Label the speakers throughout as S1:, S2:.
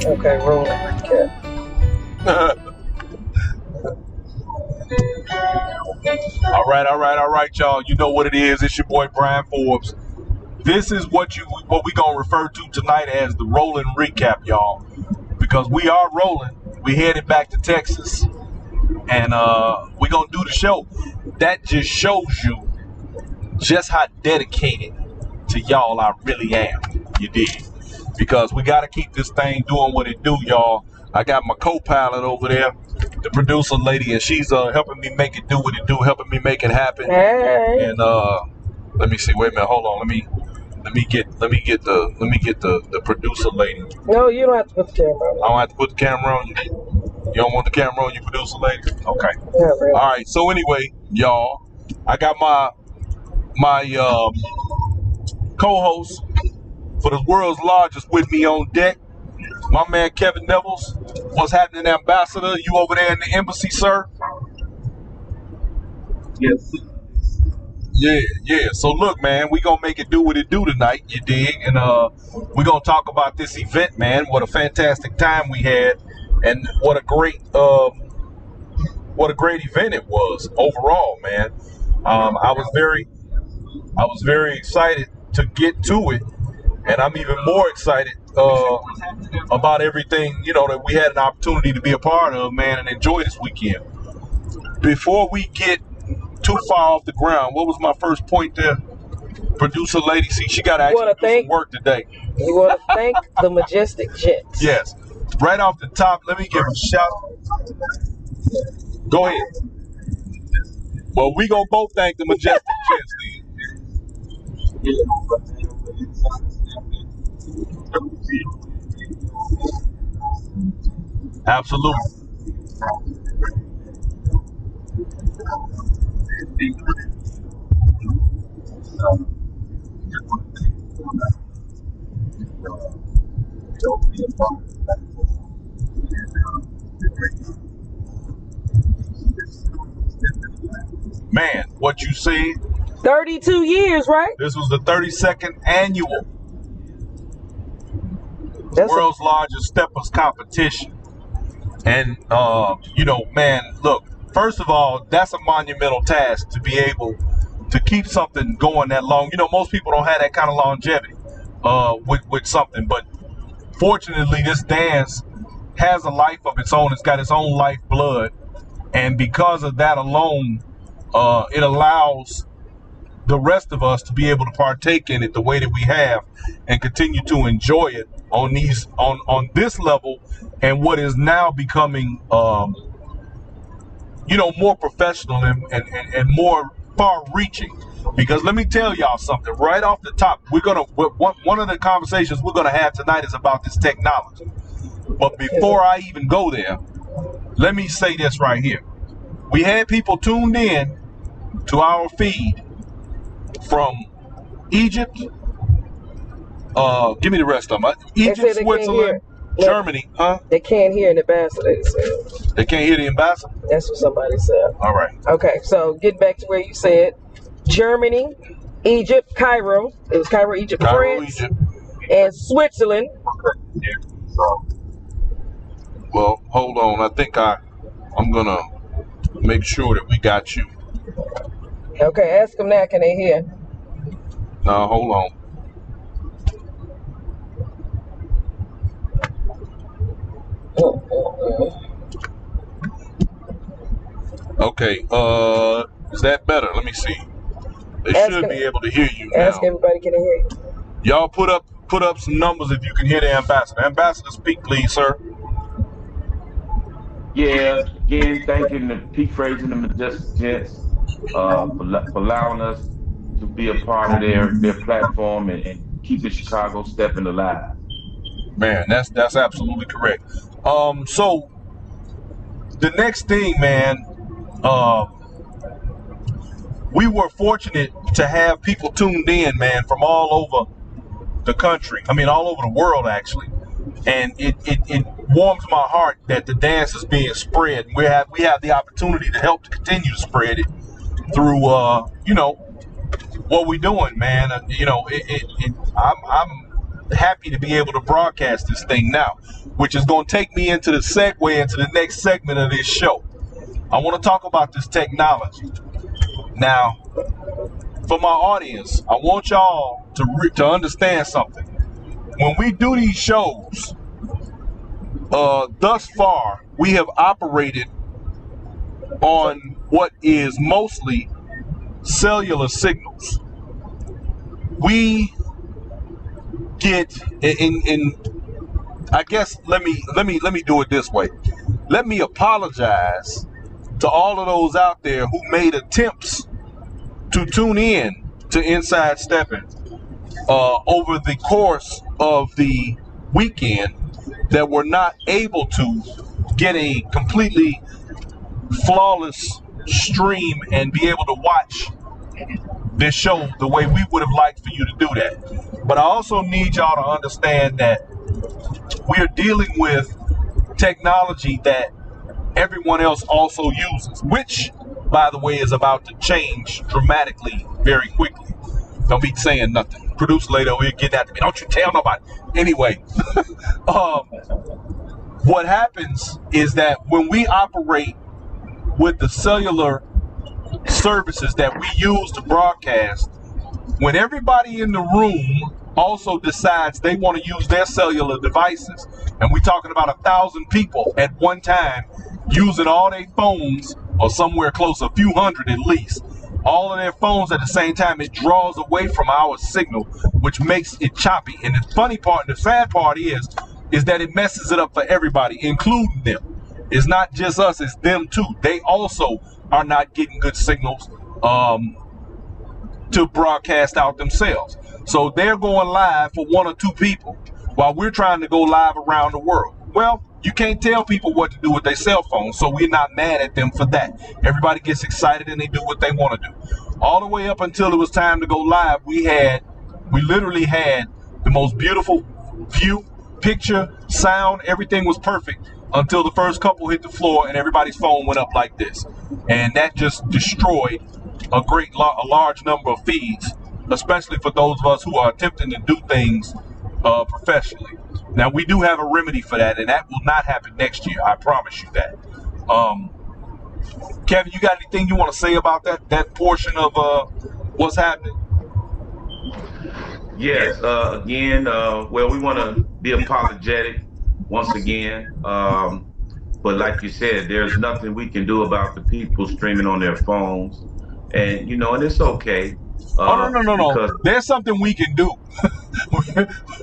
S1: Okay, rolling recap.
S2: All right, y'all. You know what it is. It's your boy Brian Forbes. This is what we gonna refer to tonight as the rolling recap, y'all. Because we are rolling. We headed back to Texas, and we gonna do the show. That just shows you just how dedicated to y'all I really am. You dig? Because we gotta keep this thing doing what it do, y'all. I got my co-pilot over there, the producer lady, and she's helping me make it do what it do, helping me make it happen.
S1: Hey.
S2: And let me see. Wait a minute. Hold on. Let me get the producer lady.
S1: No, you don't have to put the camera on.
S2: I don't have to put the camera on you. You don't want the camera on you, producer lady? Okay.
S1: Yeah, really.
S2: All right. So anyway, y'all, I got my co-host for the world's largest with me on deck. My man Kevin Nevels. What's happening, Ambassador? You over there in the embassy, sir?
S3: Yes.
S2: Yeah. So look, man, we gonna make it do what it do tonight, you dig? And we gonna talk about this event, man. What a fantastic time we had, and what a great event it was overall, man. I was very excited to get to it, and I'm even more excited about everything, that we had an opportunity to be a part of, man, and enjoy this weekend. Before we get too far off the ground, what was my first point there? Producer lady, see, she got to actually do some work today.
S1: You want to thank the Majestic Jets.
S2: Yes. Right off the top, let me give a shout out. Go ahead. Well, we gonna both thank the Majestic Jets then. Absolutely. Man, what you see?
S1: 32 years, right?
S2: This was the 32nd annual world's largest steppers competition. And, man, look, first of all, that's a monumental task to be able to keep something going that long. Most people don't have that kind of longevity with something. But fortunately, this dance has a life of its own. It's got its own lifeblood. And because of that alone, it allows the rest of us to be able to partake in it the way that we have and continue to enjoy it on this level, and what is now becoming more professional and more far reaching. Because let me tell y'all something right off the top, one of the conversations we're gonna have tonight is about this technology. But before I even go there, let me say this right here. We had people tuned in to our feed from Egypt, give me the rest of them. Egypt, Switzerland, Germany, huh?
S1: They can't hear an ambassador.
S2: They can't hear the ambassador?
S1: That's what somebody said.
S2: All right.
S1: Okay, so get back to where you said Germany, Egypt, Cairo. It was Cairo, Egypt, France,
S2: Egypt.
S1: And Switzerland.
S2: Well, hold on. I think I'm going to make sure that we got you.
S1: Okay, ask them now. Can they hear?
S2: No, hold on. Okay, is that better? Let me see. They should be able to hear you now.
S1: Ask everybody, can they hear you?
S2: Y'all put up some numbers if you can hear the ambassador. Ambassador, speak, please, sir.
S3: Yeah, again, thanking the Peak Phrase and the Majestic Jets for allowing us to be a part of their platform and keeping Chicago stepping alive.
S2: Man, that's absolutely correct. So the next thing, man, we were fortunate to have people tuned in, man, from all over the country. I mean, all over the world, actually. And it warms my heart that the dance is being spread. We have the opportunity to help to continue to spread it through, what we're doing, man. I'm happy to be able to broadcast this thing now, which is going to take me into the segue into the next segment of this show. I want to talk about this technology. Now, for my audience, I want y'all to understand something. When we do these shows, thus far, we have operated on what is mostly cellular signals. We get in I guess let me do it this way. Let me apologize to all of those out there who made attempts to tune in to Inside Stepping over the course of the weekend that were not able to get a completely flawless stream and be able to watch this show the way we would have liked for you to do that. But I also need y'all to understand that we are dealing with technology that everyone else also uses, which, by the way, is about to change dramatically very quickly. Don't be saying nothing. Producer later will get that to me. Don't you tell nobody. Anyway, what happens is that when we operate with the cellular services that we use to broadcast, when everybody in the room also decides they want to use their cellular devices, and we're talking about 1,000 people at one time using all their phones, or somewhere close, a few hundred at least, all of their phones at the same time, it draws away from our signal, which makes it choppy. And the funny part, the sad part is that it messes it up for everybody, including them. It's not just us, it's them too. They also are not getting good signals to broadcast out themselves. So they're going live for one or two people while we're trying to go live around the world. Well, you can't tell people what to do with their cell phones, so we're not mad at them for that. Everybody gets excited and they do what they want to do. All the way up until it was time to go live, we literally had the most beautiful view, picture, sound, everything was perfect until the first couple hit the floor and everybody's phone went up like this. And that just destroyed a large number of feeds, especially for those of us who are attempting to do things professionally. Now, we do have a remedy for that, and that will not happen next year. I promise you that. Kevin, you got anything you want to say about that portion of what's happening?
S3: Yes. Again, well, we want to be apologetic once again. But like you said, there's nothing we can do about the people streaming on their phones. And, and it's okay.
S2: No. There's something we can do.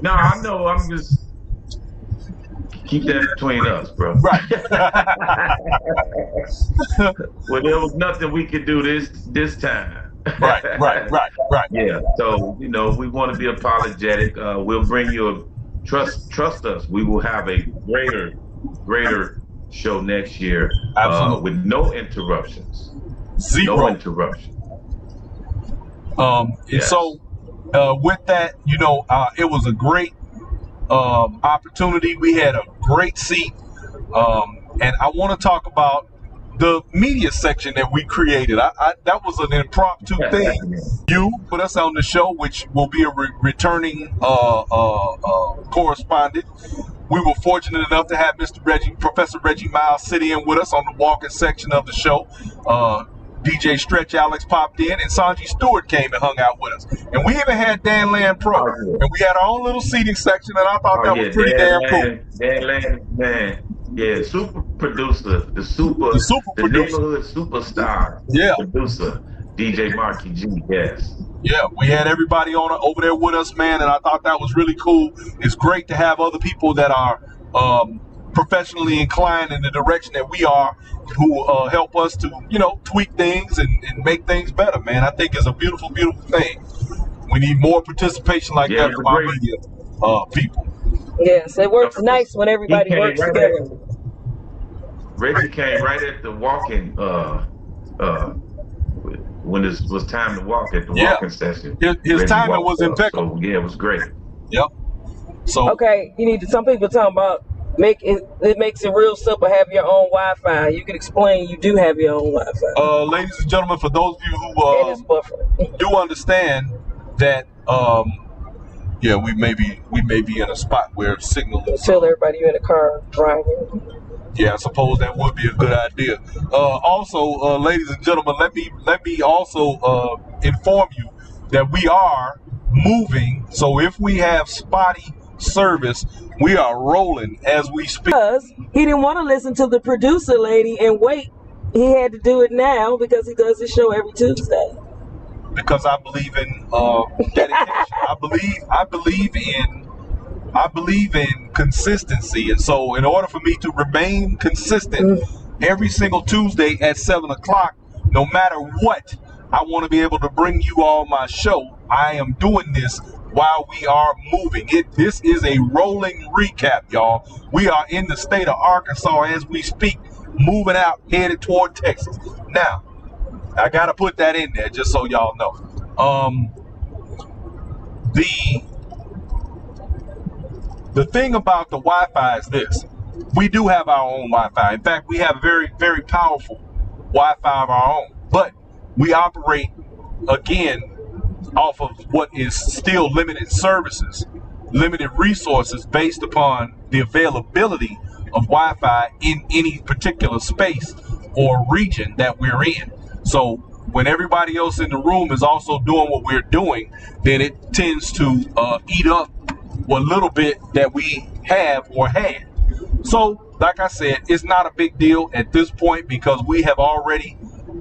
S3: No, I know. I'm just keep that between us, bro.
S2: Right.
S3: Well, there was nothing we could do this time.
S2: Right.
S3: Yeah. So, we want to be apologetic. We'll bring you trust us. We will have a greater show next year.
S2: Absolutely.
S3: With no interruptions.
S2: Zero.
S3: No interruption.
S2: And so with that, it was a great opportunity. We had a great seat. And I want to talk about the media section that we created. That was an impromptu thing. You put us on the show, which will be a returning correspondent. We were fortunate enough to have Professor Reggie Miles sit in with us on the walking section of the show. DJ Stretch Alex popped in, and Sanji Stewart came and hung out with us. And we even had Dan Land Pro. And we had our own little seating section, and I thought that was pretty damn cool.
S3: Dan Land, man. Yeah, super producer, the neighborhood superstar, producer, DJ Marky G, yes.
S2: Yeah, we had everybody over there with us, man, and I thought that was really cool. It's great to have other people that are professionally inclined in the direction that we are, who help us to, tweak things and make things better, man. I think it's a beautiful, beautiful thing. We need more participation like that from our media people.
S1: Yes, it works nice when everybody works together.
S3: Reggie came right at the walking, when it was time to walk at the walking session.
S2: His timing was impeccable.
S3: So, it was great.
S2: Yep. So
S1: okay, some people talking about it makes it real simple. Have your own Wi-Fi. You can explain you do have your own Wi-Fi.
S2: Ladies and gentlemen, for those of you who do understand that Yeah, we may be in a spot where signal is.
S1: Tell everybody you're in a car driving.
S2: Yeah, I suppose that would be a good idea. Also, ladies and gentlemen, let me also inform you that we are moving. So if we have spotty service, we are rolling as we speak.
S1: Because he didn't want to listen to the producer lady and wait. He had to do it now because he does his show every Tuesday.
S2: Because I believe in dedication. I believe in consistency, and so in order for me to remain consistent every single Tuesday at 7 o'clock, no matter what, I want to be able to bring you all my show. I am doing this while we are moving. This is a rolling recap, y'all. We are in the state of Arkansas as we speak, moving out, headed toward Texas. Now, I gotta put that in there just so y'all know. The thing about the Wi-Fi is this. We do have our own Wi-Fi. In fact, we have very, very powerful Wi-Fi of our own. But we operate, again, off of what is still limited services, limited resources based upon the availability of Wi-Fi in any particular space or region that we're in. So when everybody else in the room is also doing what we're doing, then it tends to eat up what little bit that we have or had. So, like I said, it's not a big deal at this point because we have already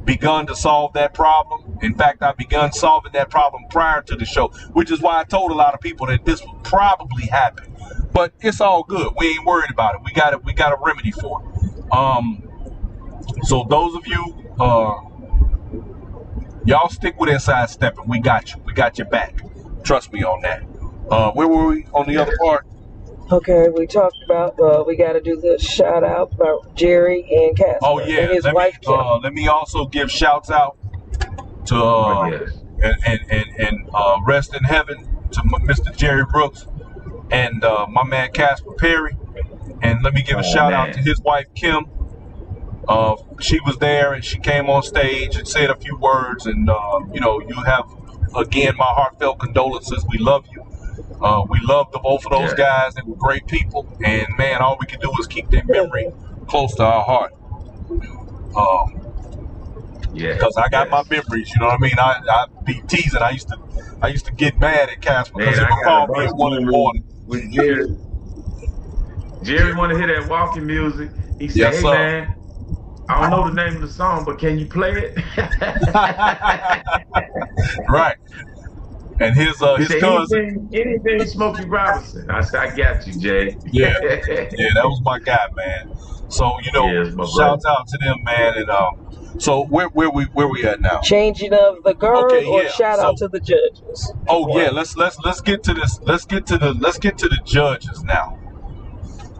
S2: begun to solve that problem. In fact, I begun solving that problem prior to the show, which is why I told a lot of people that this would probably happen. But it's all good. We ain't worried about it. We got a remedy for it. So those of you, y'all stick with Inside Stepping. We got you. We got your back. Trust me on that. Where were we on the other part?
S1: Okay, we talked about we got to do the shout out about Jerry and Casper.
S2: Oh yeah,
S1: and his wife.
S2: Let me also give shouts out to and rest in heaven to Mr. Jerry Brooks and my man Casper Perry, and let me give a shout out to his wife Kim. She was there and she came on stage and said a few words, and you have again my heartfelt condolences. We love you. We love the both of those guys. They were great people, and man, all we can do is keep their memory close to our heart. Because I got my memories, you know what I mean. I be teasing. I used to get mad at Casper because he would call me at 1 in the morning.
S3: With Jerry. Jerry want to hear that walking music. He said, "Hey man, I don't know the name of the song, but can you play it?"
S2: Right. And his cousin.
S3: Anything Smokey Robinson. I said, "I got you, Jay."
S2: Yeah, that was my guy, man. So shout out to them, man. And so where we at now?
S1: Changing of the guard or shout out to the judges?
S2: Oh yeah, let's get to this. Let's get to the judges now.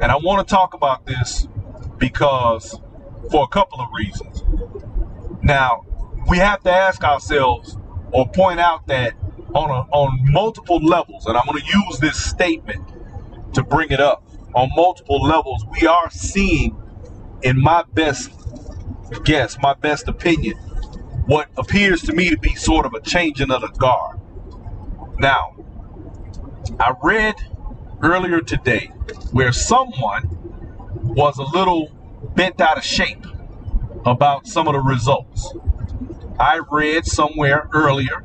S2: And I want to talk about this because for a couple of reasons. Now, we have to ask ourselves or point out that on multiple levels, and I'm going to use this statement to bring it up. On multiple levels, we are seeing, in my best guess, my best opinion, what appears to me to be sort of a changing of the guard. Now, I read earlier today where someone was a little bent out of shape about some of the results. I read somewhere earlier,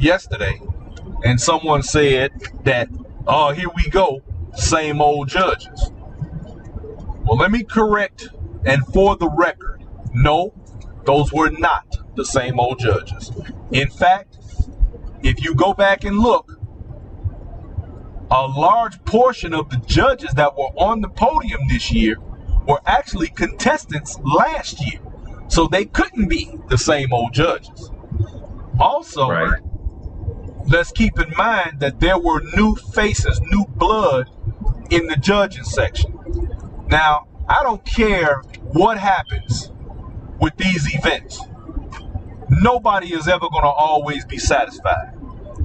S2: yesterday, and someone said that, oh, here we go, same old judges. Well, let me correct, and for the record, no, those were not the same old judges. In fact, if you go back and look, a large portion of the judges that were on the podium this year were actually contestants last year. So they couldn't be the same old judges. Also, let's keep in mind that there were new faces, new blood in the judging section. Now, I don't care what happens with these events. Nobody is ever going to always be satisfied.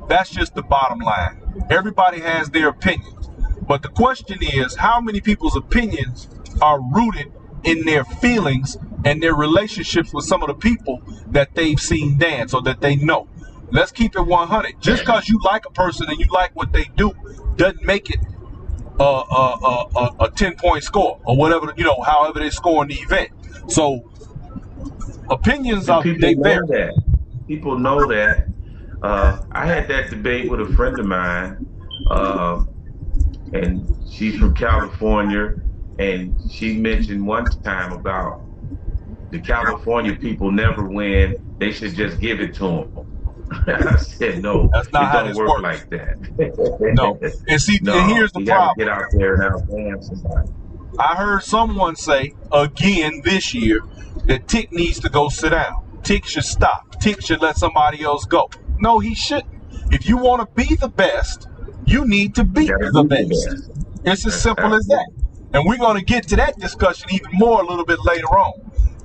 S2: That's just the bottom line. Everybody has their opinions. But the question is, how many people's opinions are rooted in their feelings and their relationships with some of the people that they've seen dance or that they know? Let's keep it 100. Just because you like a person and you like what they do doesn't make it a 10-point score or whatever, however they score in the event. So opinions
S3: And
S2: are
S3: people
S2: they
S3: know
S2: vary.
S3: that. People know that. I had that debate with a friend of mine, and she's from California, and she mentioned one time about the California people never win. They should just give it to them. I said, no,
S2: That's not
S3: it
S2: how
S3: don't
S2: this
S3: work
S2: works.
S3: like that.
S2: No. And see, and
S3: No,
S2: here's the
S3: you got to
S2: problem.
S3: get out there and outdance somebody.
S2: I heard someone say again this year that Tick needs to go sit down. Tick should stop. Tick should let somebody else go. No, he shouldn't. If you want to be the best, you need to be
S3: You got to
S2: the
S3: be the
S2: best.
S3: best.
S2: It's as
S3: That's
S2: simple as that. And we're going to get to that discussion even more a little bit later on.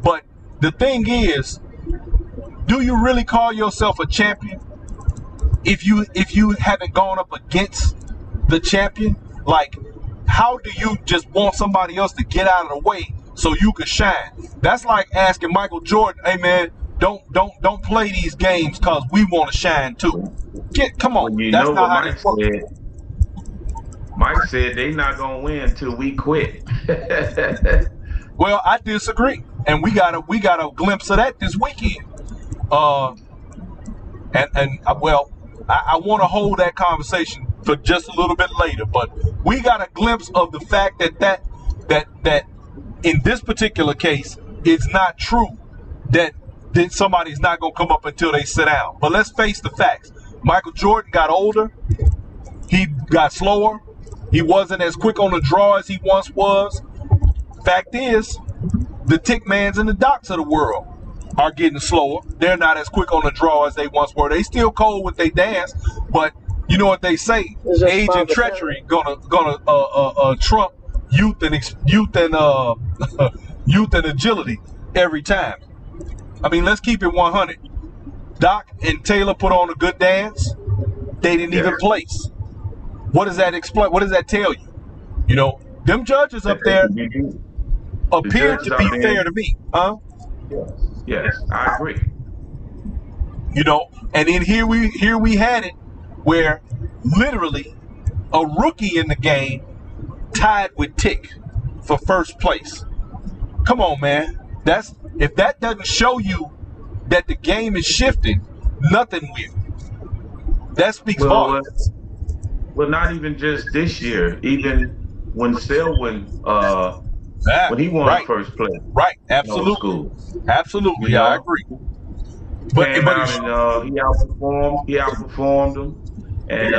S2: But the thing is, do you really call yourself a champion if you haven't gone up against the champion? Like, how do you just want somebody else to get out of the way so you can shine? That's like asking Michael Jordan, "Hey man, don't play these games because we want to shine too." Come on,
S3: Well, you
S2: that's
S3: know
S2: not
S3: what
S2: how
S3: Mike
S2: this works.
S3: said? Mike said they not gonna win till we quit.
S2: Well, I disagree, and we got a glimpse of that this weekend. I want to hold that conversation for just a little bit later, but we got a glimpse of the fact that in this particular case, it's not true that somebody's not gonna come up until they sit down. But let's face the facts. Michael Jordan got older. He got slower. He wasn't as quick on the draw as he once was. Fact is, the Tickmans and the Docs of the world are getting slower. They're not as quick on the draw as they once were. They still cold with their dance, but you know what they say: age and treachery gonna trump youth and youth and agility every time. I mean, let's keep it 100. Doc and Taylor put on a good dance. They didn't even place. What does that explain? What does that tell you? You know, them judges up there appear to be fair to me, huh?
S3: Yes, I agree.
S2: You know, and then here we had it where literally a rookie in the game tied with Tick for first place. Come on, man. If that doesn't show you that the game is shifting, nothing will. That speaks volumes.
S3: Well, not even just this year. Even when Selwyn, when he won first place.
S2: Right, absolutely. Absolutely, you know? I agree.
S3: But he outperformed them, and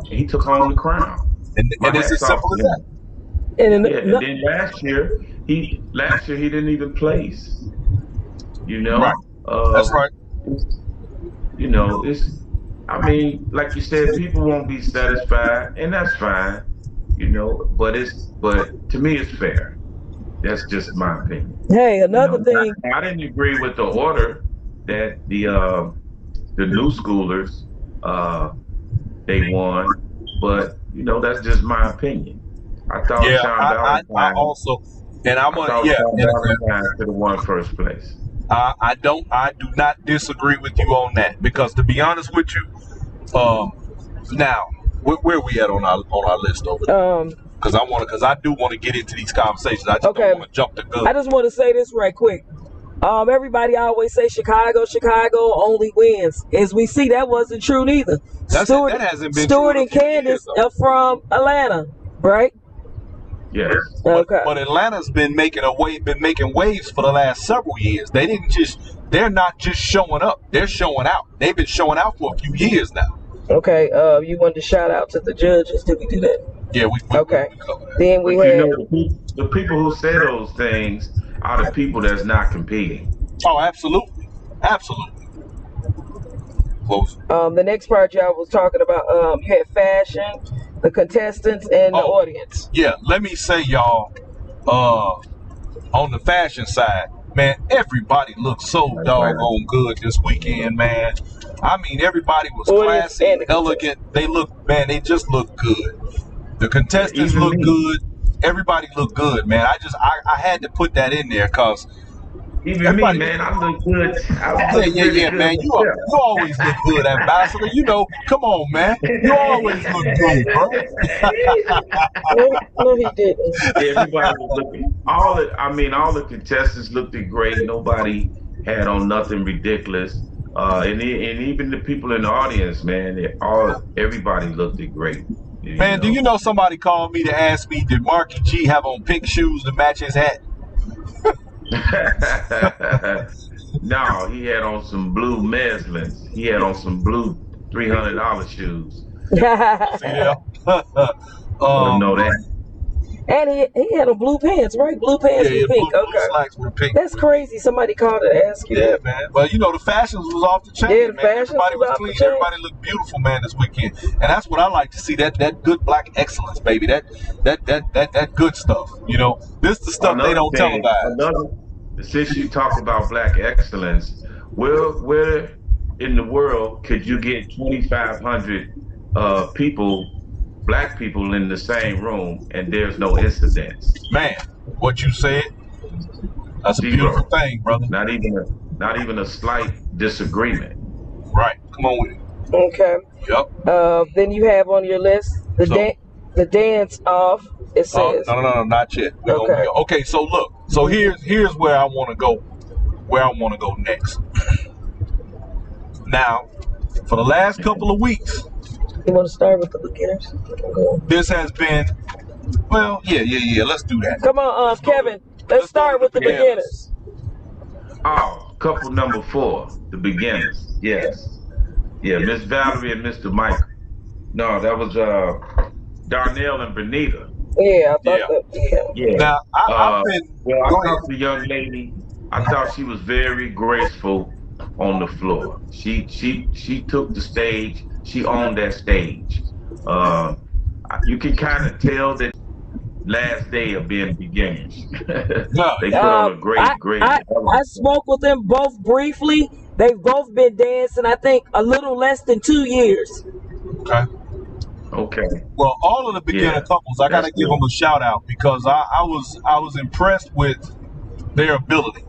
S3: he took home the crown.
S2: And it's as simple as that.
S3: And then last year he didn't even place. You know,
S2: right. That's right.
S3: You know, I mean, like you said, people won't be satisfied, and that's fine. You know, but to me, it's fair. That's just my opinion.
S1: Hey, another thing.
S3: I didn't agree with the order that the new schoolers they won, but that's just my opinion. I thought Sean Valentine.
S2: I also, and I'm gonna
S3: Valentine could have won first place.
S2: I do not disagree with you on that, because to be honest with you, now where are we at on our list over there? Because I do want to get into these conversations. I just don't want to jump the gun.
S1: I just want to say this right quick. Everybody always say Chicago only wins. As we see, that wasn't true neither.
S2: That hasn't been
S1: Stewart
S2: true
S1: and Candace are from Atlanta, right?
S3: Yes.
S1: Okay.
S2: But Atlanta's been making waves for the last several years. They're not just showing up. They're showing out. They've been showing out for a few years now.
S1: Okay. You wanted to shout out to the judges. Did we do that?
S2: Yeah, we
S1: okay.
S2: We
S1: then we had
S3: the people who say those things are the people that's not competing.
S2: Oh, absolutely. Absolutely. Close.
S1: The next part y'all was talking about, you had fashion, the contestants, and the audience.
S2: Yeah, let me say, y'all, on the fashion side, man, everybody looked so doggone good this weekend, man. I mean, everybody was classy, elegant. They just look good. The contestants look good. Everybody looked good, man. I had to put that in there because
S3: Even me,
S2: Everybody,
S3: man, I look good. I
S2: yeah,
S3: look
S2: yeah,
S3: really
S2: yeah,
S3: good
S2: man.
S3: myself.
S2: You always look good, Ambassador. You know, come on, man. You always look good, bro.
S1: No, no, he didn't.
S3: Everybody was looking. All the contestants looked great. Nobody had on nothing ridiculous. And even the people in the audience, man, everybody looked great. You
S2: Man, do you
S3: know.
S2: know somebody called me to ask me, did Marky G have on pink shoes to match his hat?
S3: No, he had on some blue Meslins. He had on some blue $300 shoes.
S2: See there?
S3: Let him know that.
S1: And he had a blue pants, right? Blue
S2: Yeah,
S1: pants
S2: yeah,
S1: with pink.
S2: blue
S1: Okay.
S2: slacks with pink.
S1: That's crazy. Somebody called to ask you
S2: Yeah,
S1: that.
S2: man. But you know, the fashions was off the chain,
S1: Yeah, the
S2: man.
S1: fashions
S2: Everybody
S1: was
S2: was
S1: off the
S2: clean.
S1: chain.
S2: Everybody looked beautiful, man, this weekend. And that's what I like to see. That good black excellence, baby. That good stuff. You know, this the stuff they
S3: Another
S2: don't
S3: thing,
S2: televise.
S3: since you talk about black excellence, where in the world could you get 2,500 people, black people in the same room and there's no incidents?
S2: Man, what you said, that's a beautiful
S3: Zero.
S2: thing, brother.
S3: Not even a slight disagreement.
S2: Right. Come on with it.
S1: Okay.
S2: Yep.
S1: Then you have on your list the dance off. It says.
S2: No, not yet. Okay, so look. So here's where I want to go. Where I want to go next. Now, for the last couple of weeks,
S1: You want to start with the beginners?
S2: this has been. Well, yeah. Let's do that.
S1: Come on, Kevin. Let's start with the beginners.
S3: Oh, couple number 4, the beginners. Yes. Yeah, Miss Valerie and Mr. Michael. No, that was Darnell and Benita.
S1: Yeah, I thought that.
S3: Yeah.
S2: Now, I've been.
S3: Well, I thought the young lady, I thought she was very graceful on the floor. She took the stage. She owned that stage. You can kind of tell that last day of being beginners. They put on a great.
S1: I spoke with them both briefly. They've both been dancing, I think, a little less than 2 years.
S3: Okay.
S2: Well, all of the beginner couples, I got to give them a shout out because I was impressed with their ability.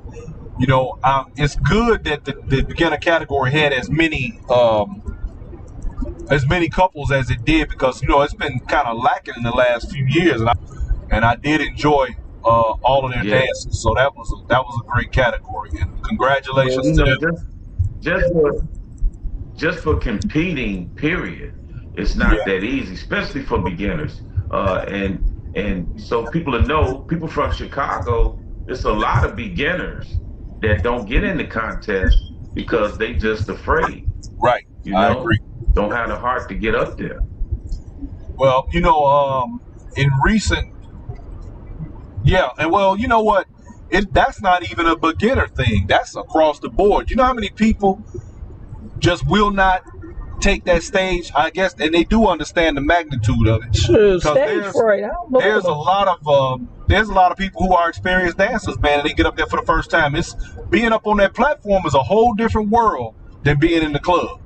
S2: You know, it's good that the beginner category had as many couples as it did because you know it's been kind of lacking in the last few years, and I did enjoy all of their dances. So that was a great category, and congratulations to them.
S3: Just for competing, period. It's not that easy, especially for beginners. And so people from Chicago, it's a lot of beginners that don't get in the contest because they just afraid.
S2: Right.
S3: You know,
S2: I agree.
S3: Don't have the heart to get up there.
S2: Well, you know, in recent, and well, you know what? That's not even a beginner thing. That's across the board. You know how many people just will not take that stage, I guess, and they do understand the magnitude of it.
S1: Stage fright.
S2: There's a lot of people who are experienced dancers, man, and they get up there for the first time. It's being up on that platform is a whole different world than being in the club,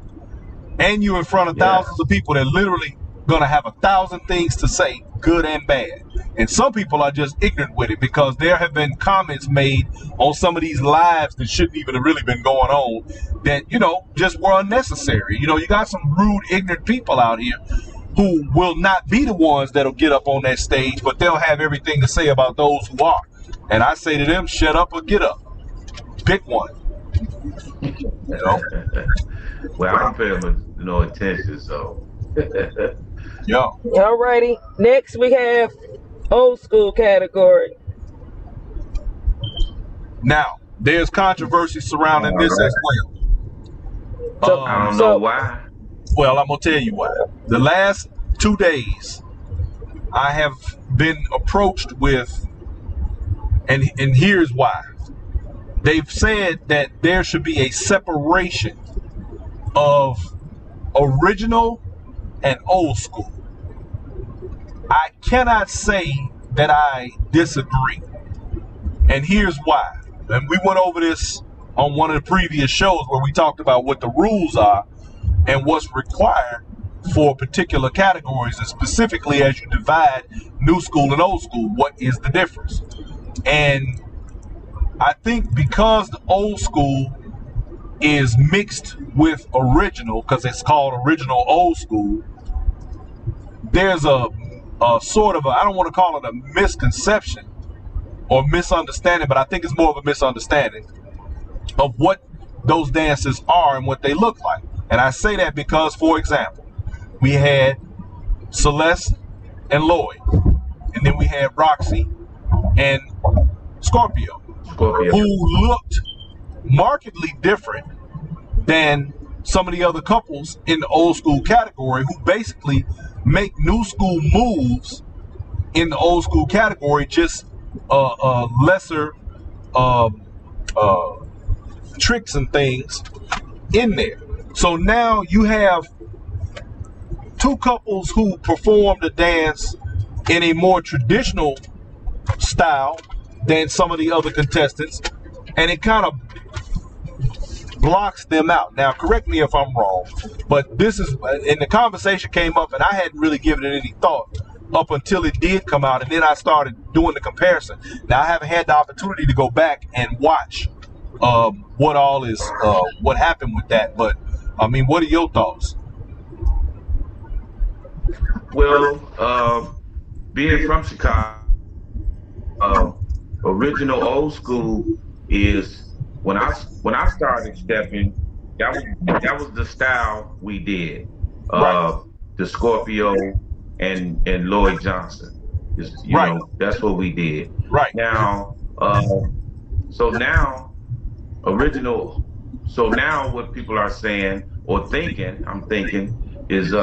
S2: and you're in front of thousands of people that literally gonna have 1,000 things to say, good and bad. And some people are just ignorant with it because there have been comments made on some of these lives that shouldn't even have really been going on that, you know, just were unnecessary. You know, you got some rude, ignorant people out here who will not be the ones that'll get up on that stage, but they'll have everything to say about those who are. And I say to them, shut up or get up. Pick one. You know?
S3: Well, I don't pay them no attention, so.
S2: Yeah.
S1: All righty. Next we have old school category.
S2: Now, there's controversy surrounding this as well.
S3: I don't know why.
S2: Well, I'm going to tell you why. The last 2 days, I have been approached with, and here's why. They've said that there should be a separation of original and old school. I cannot say that I disagree. And here's why. And we went over this on one of the previous shows where we talked about what the rules are and what's required for particular categories, and specifically as you divide new school and old school, what is the difference? And I think because the old school is mixed with original, because it's called original old school, there's a sort of I don't want to call it a misconception or misunderstanding, but I think it's more of a misunderstanding of what those dances are and what they look like. And I say that because, for example, we had Celeste and Lloyd, and then we had Roxy and Scorpio, who looked markedly different than some of the other couples in the old school category, who basically make new school moves in the old school category, just lesser tricks and things in there. So now you have two couples who perform the dance in a more traditional style than some of the other contestants, and it kind of blocks them out. Now, correct me if I'm wrong, but this is, and the conversation came up, and I hadn't really given it any thought up until it did come out, and then I started doing the comparison. Now, I haven't had the opportunity to go back and watch what all is, what happened with that, but I mean, what are your thoughts?
S3: Well, being from Chicago, original old school is when I started stepping, that was the style we did.
S2: Right.
S3: The Scorpio and Lloyd Johnson. You
S2: Right.
S3: know, that's what we did.
S2: Right.
S3: Now, so now what people are saying or thinking, I'm thinking, is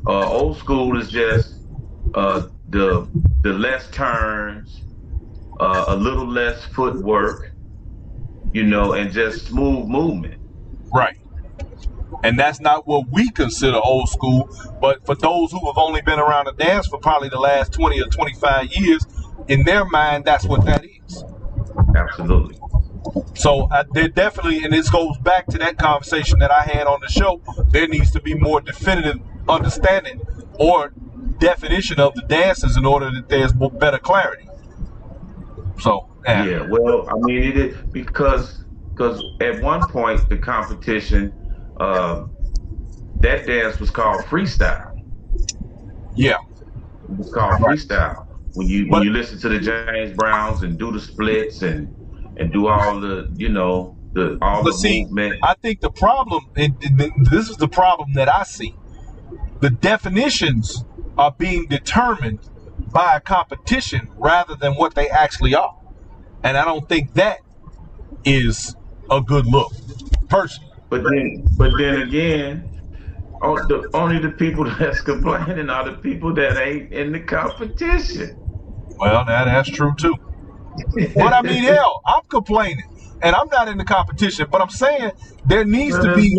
S3: old school is just the less turns, a little less footwork, you know, and just smooth movement.
S2: Right. And that's not what we consider old school, but for those who have only been around the dance for probably the last 20 or 25 years, in their mind, that's what that is.
S3: Absolutely.
S2: So there definitely, and this goes back to that conversation that I had on the show, there needs to be more definitive understanding or definition of the dances in order that there's better clarity. So,
S3: yeah, well, I mean, it is because at one point the competition, that dance was called freestyle.
S2: Yeah,
S3: it was called freestyle. When you listen to the James Browns and do the splits and do all the, you know, the movement.
S2: I think the problem, and this is the problem that I see, the definitions are being determined by a competition rather than what they actually are. And I don't think that is a good look, personally.
S3: But then again, only the people that's complaining are the people that ain't in the competition.
S2: Well, that's true too. But I mean, hell, I'm complaining, and I'm not in the competition. But I'm saying there needs to be.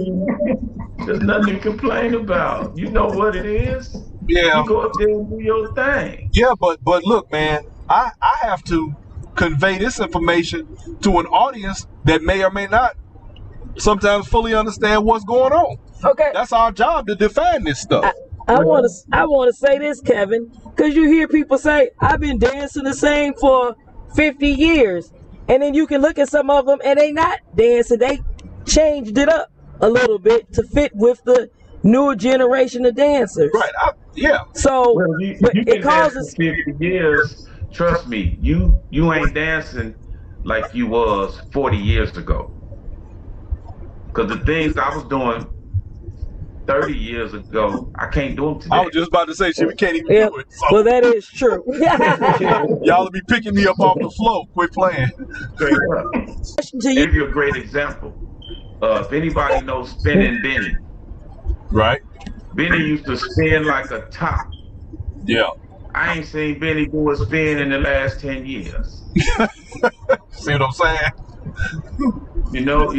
S3: There's nothing to complain about. You know what it is.
S2: Yeah.
S3: You go up there and do your thing.
S2: Yeah, but look, man, I have to convey this information to an audience that may or may not sometimes fully understand what's going on.
S1: Okay.
S2: That's our job, to define this stuff.
S1: I want to say this, Kevin, because you hear people say, I've been dancing the same for 50 years. And then you can look at some of them and they not dancing. They changed it up a little bit to fit with the newer generation of dancers.
S2: Right. Yeah.
S1: So
S3: you
S1: it causes
S3: 50 years. Trust me, you ain't dancing like you was 40 years ago. Because the things I was doing 30 years ago, I can't do them today.
S2: I was just about to say, shit, we can't even do it. So.
S1: Well, that is true.
S2: Y'all will be picking me up off the floor. Quit playing.
S3: Give you a great example. If anybody knows Spinning Benny. Right. Benny used to spin like a top.
S2: Yeah.
S3: I ain't seen Benny do a spin in the last 10 years.
S2: See what I'm saying?
S3: You know,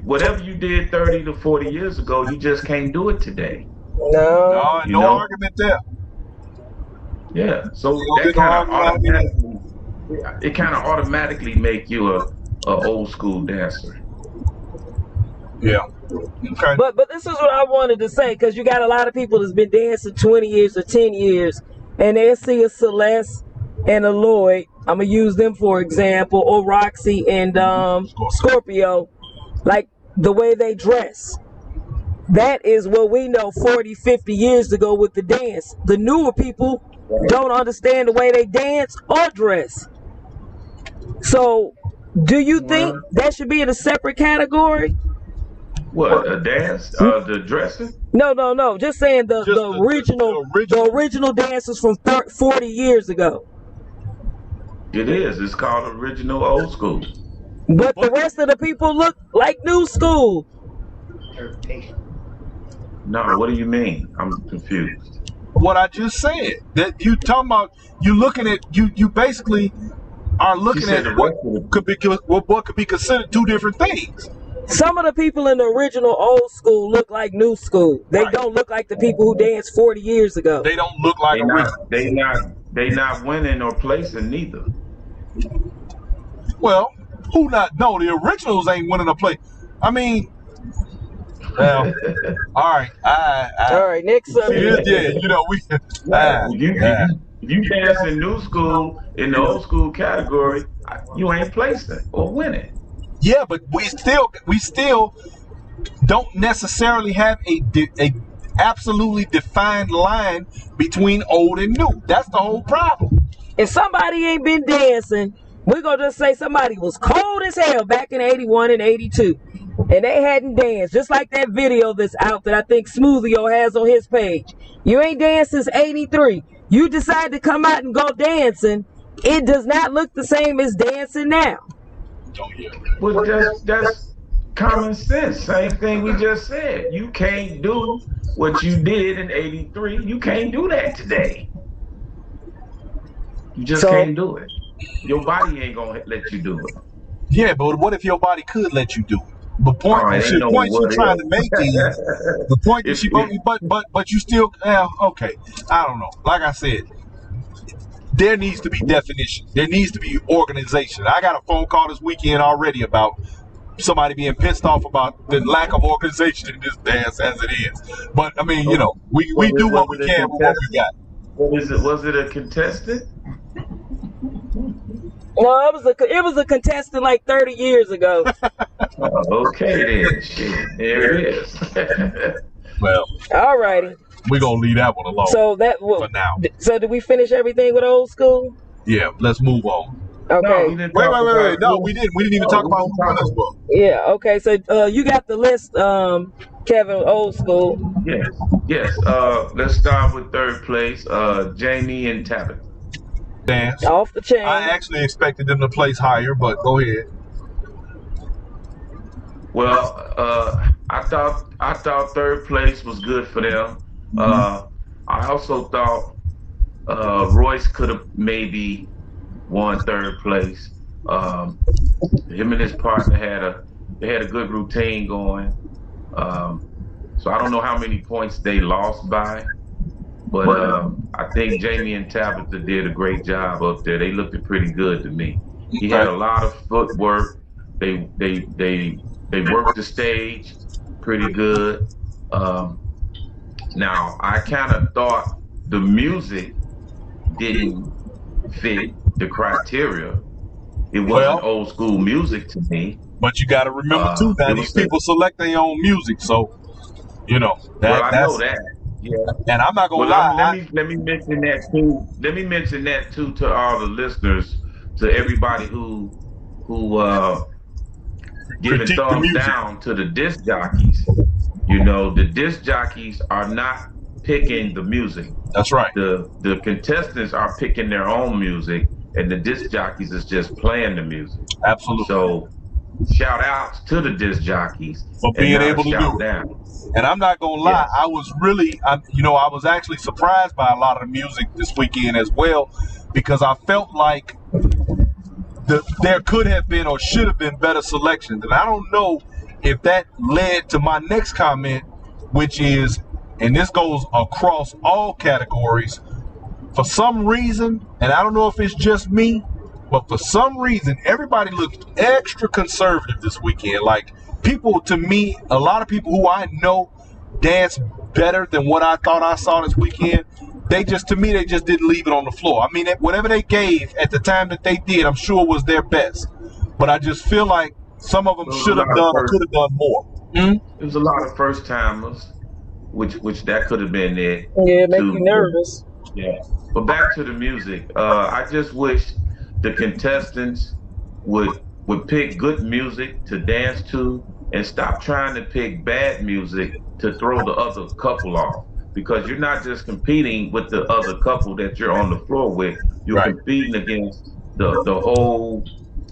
S3: whatever you did 30 to 40 years ago, you just can't do it today.
S2: No argument there.
S3: Yeah, so that kind of automatically make you a old school dancer.
S2: Yeah. Okay.
S1: But this is what I wanted to say, because you got a lot of people that's been dancing 20 years or 10 years, and they see a Celeste and Lloyd, I'm going to use them for example, or Roxy and Scorpio, like the way they dress. That is what we know 40, 50 years ago with the dance. The newer people don't understand the way they dance or dress. So, do you think that should be in a separate category?
S3: What, a dance? The dressing?
S1: No. Just saying the original dances from 40 years ago.
S3: It is. It's called original old school.
S1: But the rest of the people look like new school.
S3: No, what do you mean? I'm confused.
S2: What I just said. That you talking about, you looking at, you basically are looking at what could be considered two different things.
S1: Some of the people in the original old school look like new school. They don't look like the people who danced 40 years ago.
S2: They don't look like original.
S3: They not winning or placing neither.
S2: Well, who not? No, the originals ain't winning a place. I mean, well, all right.
S1: All right, next subject.
S2: Yeah, you know,
S3: if you dance in new school, in the old school category, you ain't placing or winning.
S2: Yeah, but we still don't necessarily have a absolutely defined line between old and new. That's the whole problem.
S1: If somebody ain't been dancing, we're going to just say somebody was cold as hell back in 81 and 82. And they hadn't danced. Just like that video that's out that I think Smoothio has on his page. You ain't danced since 83. You decide to come out and go dancing. It does not look the same as dancing now.
S3: Well, that's common sense. Same thing we just said. You can't do what you did in 83. You can't do that today. You just can't do it. Your body ain't going to let you do it.
S2: Yeah, but what if your body could let you do it? The point you're trying to make is the point that but you still okay. I don't know. Like I said, there needs to be definition. There needs to be organization. I got a phone call this weekend already about somebody being pissed off about the lack of organization in this dance as it is. But I mean, you know, we do what we can with what we got.
S3: Was it a contestant?
S1: No, it was a contestant like 30 years ago.
S3: Okay then, shit. There it is.
S2: Well,
S1: all righty.
S2: We're gonna leave that one alone.
S1: So for now. So did we finish everything with old school?
S2: Yeah, let's move on.
S1: Okay.
S2: No, wait. No, we didn't. We didn't even talk about who won this book.
S1: Yeah. Okay. So you got the list, Kevin. Old school.
S3: Yes. Let's start with third place. Jamie and Tabitha.
S2: Dance.
S1: Off the chain.
S2: I actually expected them to place higher, but go ahead.
S3: Well, I thought third place was good for them. I also thought Royce could have maybe won third place. Him and his partner had a good routine going. So I don't know how many points they lost by, but I think Jamie and Tabitha did a great job up there. They looked pretty good to me. He had a lot of footwork. They worked the stage pretty good. Now I kind of thought the music didn't fit the criteria. It wasn't old school music to me.
S2: But you got to remember too that these people select their own music, so you know.
S3: I know that. Yeah.
S2: And I'm not gonna lie.
S3: Let me mention that too. Let me mention that too to all the listeners, to everybody who giving thumbs down to the disc jockeys. You know, the disc jockeys are not picking the music.
S2: That's right.
S3: The contestants are picking their own music, and the disc jockeys is just playing the music.
S2: Absolutely.
S3: So shout outs to the disc jockeys
S2: for being able to do it. And I'm not gonna lie, I was actually surprised by a lot of the music this weekend as well, because I felt like there could have been or should have been better selections. And I don't know if that led to my next comment, which is, and this goes across all categories, for some reason, and I don't know if it's just me, but for some reason, everybody looked extra conservative this weekend. Like, people, to me, a lot of people who I know dance better than what I thought I saw this weekend. they just, to me, they just didn't leave it on the floor. I mean, whatever they gave at the time that they did, I'm sure was their best. But I just feel like some of them should have done or could have done more.
S3: It was a lot of first timers, which that could have been it.
S1: Yeah, make you nervous.
S3: Yeah. But back to the music. I just wish the contestants would pick good music to dance to and stop trying to pick bad music to throw the other couple off. Because you're not just competing with the other couple that you're on the floor with, you're competing against the whole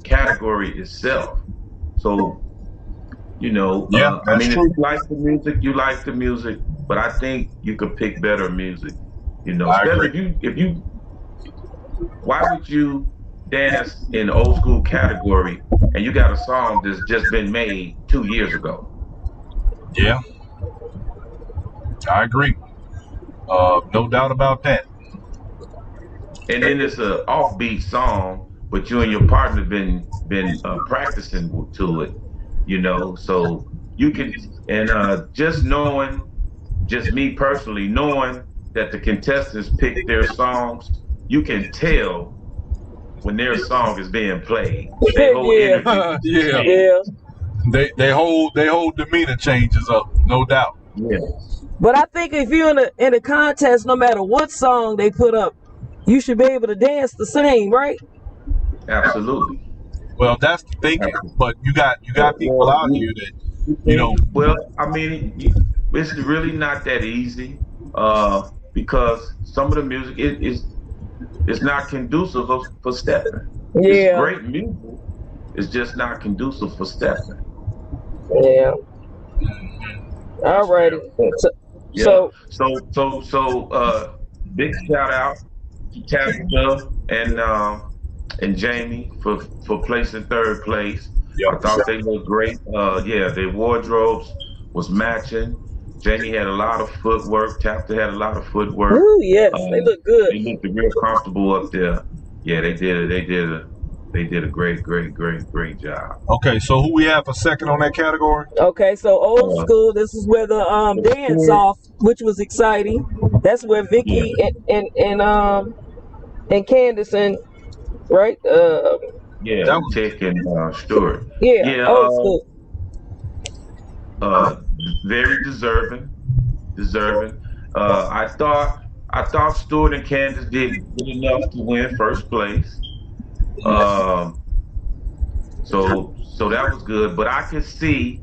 S3: category itself. So, I mean, if you like the music, but I think you could pick better music. Why would you dance in the old school category and you got a song that's just been made 2 years ago?
S2: Yeah, I agree. No doubt about that.
S3: And then it's an offbeat song, but you and your partner been practicing to it, so you can, and just me personally knowing that the contestants pick their songs, you can tell when their song is being played. Their whole energy.
S2: They whole demeanor changes up, no doubt.
S3: Yeah.
S1: But I think if you're in a contest, no matter what song they put up, you should be able to dance the same, right?
S3: Absolutely.
S2: Well, that's the thinking, but you got people out here that,
S3: Well, I mean, it's really not that easy, because some of the music is not conducive for stepping.
S1: Yeah.
S3: It's great music. It's just not conducive for stepping.
S1: Yeah. All righty. So
S3: big shout out to Tabitha and Jamie for placing third place. I thought they looked great. Their wardrobes was matching. Jamie had a lot of footwork. Tabitha had a lot of footwork.
S1: Ooh, yes, they look good.
S3: They looked real comfortable up there. Yeah, they did a great job.
S2: Okay, so who we have for second on that category?
S1: Okay, so old school. This is where the dance off, which was exciting. That's where Vicky and Candace and right.
S3: That was Tick and Stewart.
S1: Yeah, old
S3: school. Very deserving. I thought Stewart and Candace did good enough to win first place. So that was good, but I could see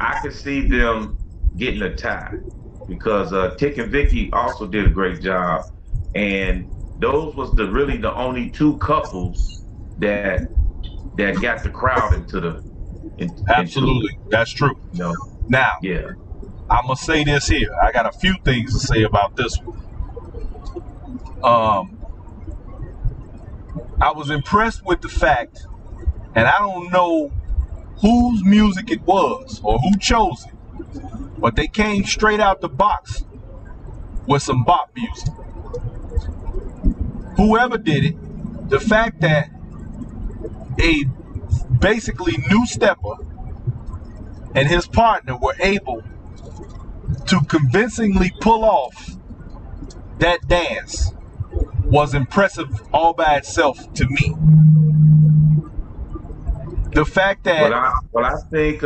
S3: them getting a tie because Tick and Vicky also did a great job, and those was really the only two couples that got the crowd into the.
S2: Absolutely, that's true.
S3: No.
S2: Now,
S3: yeah,
S2: I'm gonna say this here. I got a few things to say about this one. I was impressed with the fact, and I don't know whose music it was or who chose it, but they came straight out the box with some bop music. Whoever did it, the fact that a basically new stepper and his partner were able to convincingly pull off that dance was impressive all by itself to me. The fact that
S3: I think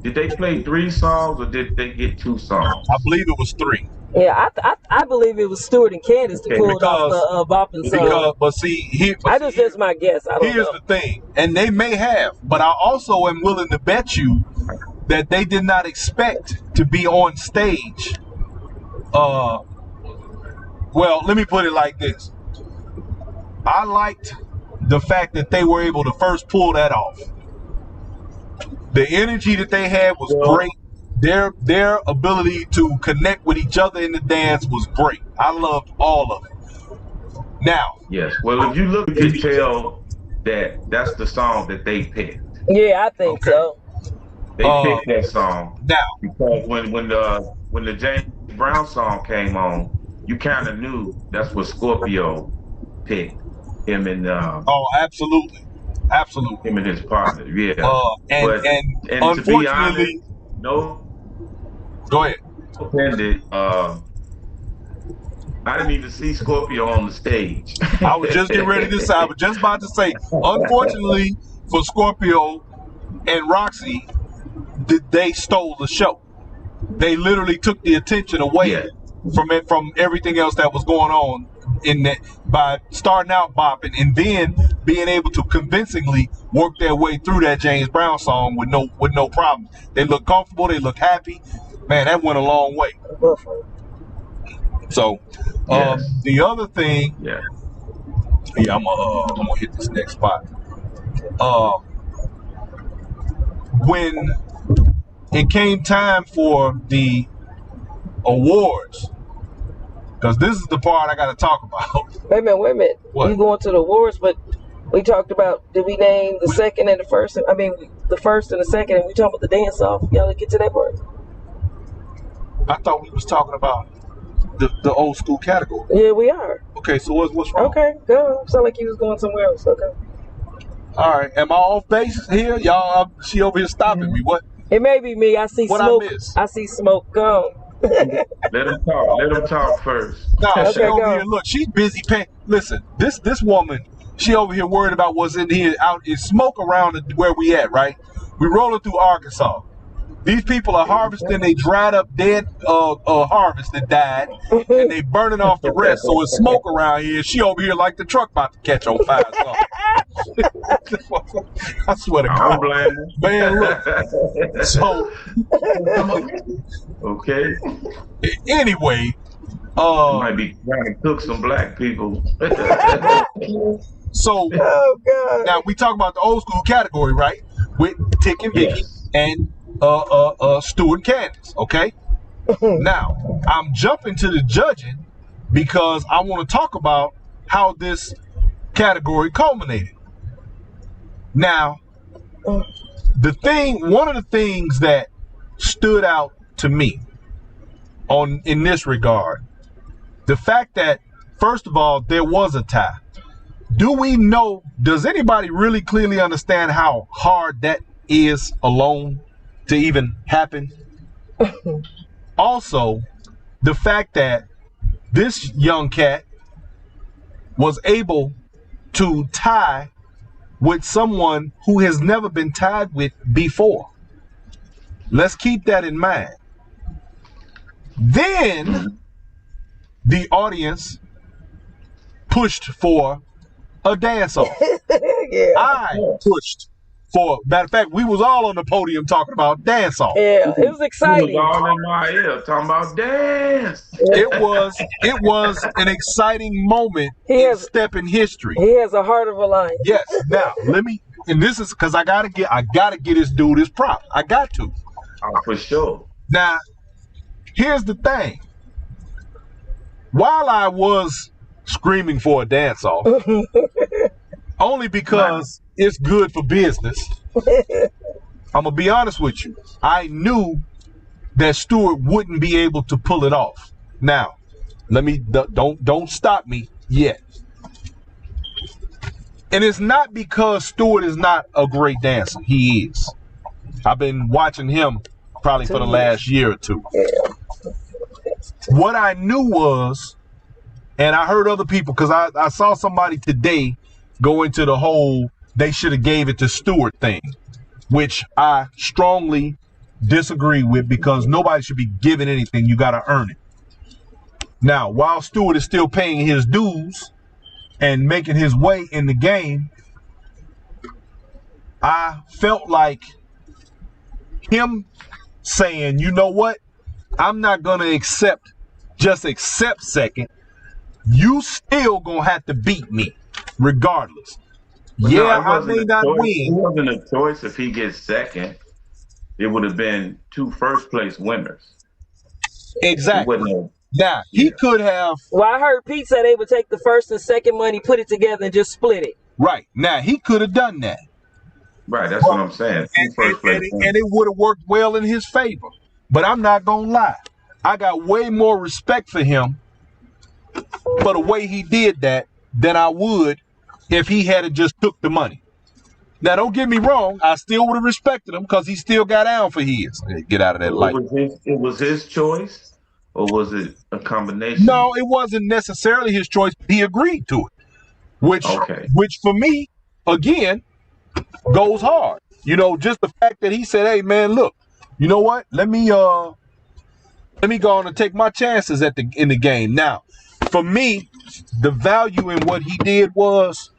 S3: did they play 3 songs or did they get 2 songs?
S2: I believe it was 3.
S1: Yeah, I believe it was Stewart and Candace that pulled off the bopping song.
S2: But see,
S1: that's my guess. I don't
S2: here's
S1: know.
S2: The thing, and they may have, but I also am willing to bet you that they did not expect to be on stage. Well, let me put it like this. I liked the fact that they were able to first pull that off. The energy that they had was great. Their ability to connect with each other in the dance was great. I loved all of it. Now,
S3: yes. Well, if you look, you can tell that that's the song that they picked.
S1: Yeah, I think so.
S3: They picked that song
S2: now
S3: because when the James Brown song came on, you kind of knew that's what Scorpio picked. Him and
S2: absolutely,
S3: him and his partner. Yeah.
S2: And unfortunately,
S3: to be honest, no.
S2: Go ahead.
S3: Offended. I didn't even see Scorpio on the stage.
S2: I was just getting ready to say. I was just about to say. Unfortunately for Scorpio and Roxy, they stole the show. They literally took the attention away from everything else that was going on in that by starting out bopping and then being able to convincingly work their way through that James Brown song with no problem. They look comfortable. They look happy. Man, that went a long way. So the other thing, I'm gonna hit this next spot. When it came time for the awards, because this is the part I got to talk about.
S1: Wait a minute.
S2: What?
S1: You going to the awards, but we talked about, did we name the second and the first? I mean, the first and the second, and we talking about the dance off. Y'all get to that part?
S2: I thought we was talking about the old school category.
S1: Yeah, we are.
S2: Okay, so what's wrong?
S1: Okay, go. Sound like you was going somewhere else. Okay.
S2: All right, am I off base here? Y'all, she over here stopping me. What?
S1: It may be me. I see
S2: What
S1: smoke.
S2: I miss?
S1: I see smoke. Go.
S3: Let him talk. Let him talk first.
S2: Nah, she
S1: Okay,
S2: over
S1: go.
S2: here. Look, she's busy paying. Listen, this woman, she over here worried about what's in here. Out is smoke around where we at, right? We rolling through Arkansas. These people are harvesting they dried up dead harvest that died, and they burning off the rest. So it's smoke around here. She over here like the truck about to catch on fire. I swear to
S3: I
S2: God,
S3: don't blame him.
S2: man. Look, so
S3: Okay.
S2: anyway,
S3: Might be trying to cook some black people.
S2: so
S1: Oh God.
S2: now we talk about the old school category, right? With Tick and Vicky and Stuart and Candace, okay? Now, I'm jumping to the judging because I want to talk about how this category culminated. Now, one of the things that stood out to me in this regard, the fact that, first of all, there was a tie. Does anybody really clearly understand how hard that is alone to even happen? Also, the fact that this young cat was able to tie with someone who has never been tied with before. Let's keep that in mind. Then the audience pushed for a dance-off.
S1: Yeah.
S2: I pushed for, matter of fact, we was all on the podium talking about dance-off.
S1: Yeah. It was
S3: He
S1: exciting.
S3: was all in my ear talking about dance.
S2: It was an exciting moment in stepping history.
S1: He has a heart of a lion.
S2: Yes. Now and this is because I gotta get this dude his prop. I got to.
S3: Oh, for sure.
S2: Now, here's the thing. While I was screaming for a dance-off, only because it's good for business, I'm gonna be honest with you. I knew that Stewart wouldn't be able to pull it off. Now, don't stop me yet. And it's not because Stewart is not a great dancer. He is. I've been watching him probably for the last year or two. What I knew was, and I heard other people, because I saw somebody today go into the whole they should have gave it to Stewart thing, which I strongly disagree with, because nobody should be given anything. You got to earn it. Now, while Stewart is still paying his dues and making his way in the game, I felt like him saying, you know what? I'm not going to accept second. You still going to have to beat me regardless.
S3: But
S2: yeah,
S3: no,
S2: I may not win.
S3: It wasn't a choice if he gets second. It would have been 2 first place winners.
S2: Exactly. Now, he could have.
S1: Well, I heard Pete say they would take the first and second money, put it together, and just split it.
S2: Right. Now, he could have done that.
S3: Right, that's what I'm saying.
S2: And it would have worked well in his favor. But I'm not going to lie. I got way more respect for him for the way he did that than I would if he had just took the money. Now, don't get me wrong. I still would have respected him because he still got down for his. Get out of that light.
S3: It was his choice. or was it a combination?
S2: No, it wasn't necessarily his choice. He agreed to it,
S3: Okay.
S2: which for me, again, goes hard. You know, just the fact that he said, "Hey, man, look, you know what? Let me go on and take my chances in the game." Now, for me, the value in what he did was,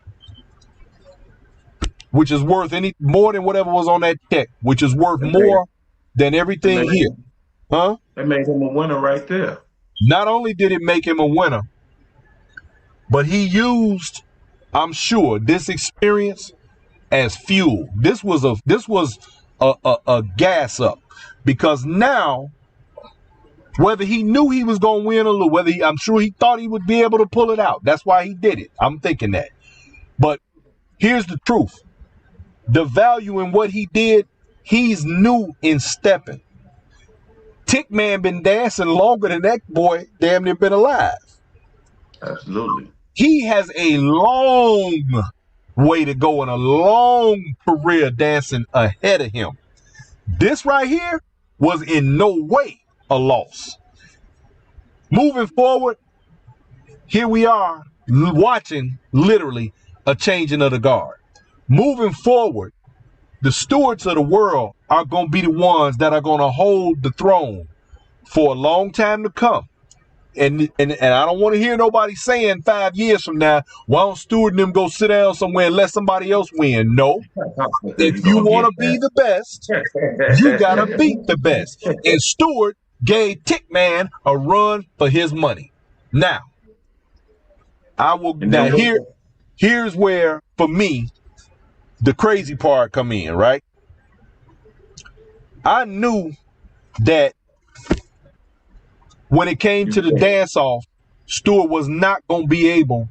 S2: which is worth more than whatever was on that check, which is worth more than everything here. Huh?
S3: That made him a winner right there.
S2: Not only did it make him a winner, but he used, I'm sure, this experience as fuel. This was a gas up, because now, whether he knew he was going to win or lose, I'm sure he thought he would be able to pull it out. That's why he did it. I'm thinking that. But here's the truth. The value in what he did, he's new in stepping. Tick Man been dancing longer than that boy damn near been alive.
S3: Absolutely.
S2: He has a long way to go and a long career dancing ahead of him. This right here was in no way a loss. Moving forward, here we are watching literally a changing of the guard. Moving forward, the stewards of the world are going to be the ones that are going to hold the throne for a long time to come. And I don't want to hear nobody saying 5 years from now, why don't Stewart and them go sit down somewhere and let somebody else win? No. If you want to be the best, you got to beat the best. And Stewart gave Tick Man a run for his money. Now, here's where, for me, the crazy part come in, right? I knew that when it came to the dance-off, Stewart was not going to be able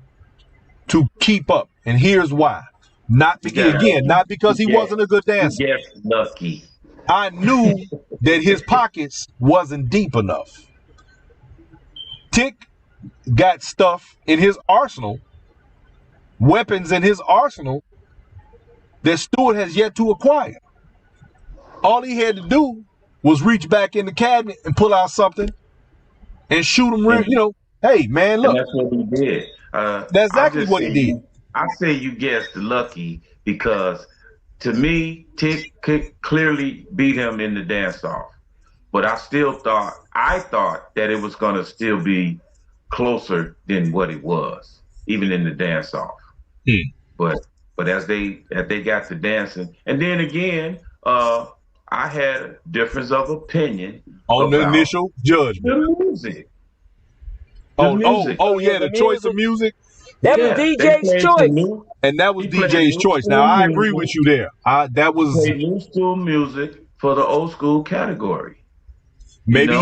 S2: to keep up. And here's why. Not because he wasn't a good dancer.
S3: Yes, lucky.
S2: I knew that his pockets wasn't deep enough. Tick got stuff in his arsenal, weapons in his arsenal, that Stewart has yet to acquire. All he had to do was reach back in the cabinet and pull out something and shoot him. Hey, man, look.
S3: And that's what he did.
S2: That's exactly what he did.
S3: I say you guessed lucky because, to me, Tick clearly beat him in the dance-off. But I thought that it was going to still be closer than what it was, even in the dance-off. But as they got to dancing, and then again, I had a difference of opinion
S2: on the initial judgment.
S3: The music.
S2: The choice of music.
S1: That was DJ's choice.
S2: And that was DJ's choice. Now, I agree with you there. That was
S3: new school music for the old school category.
S2: Maybe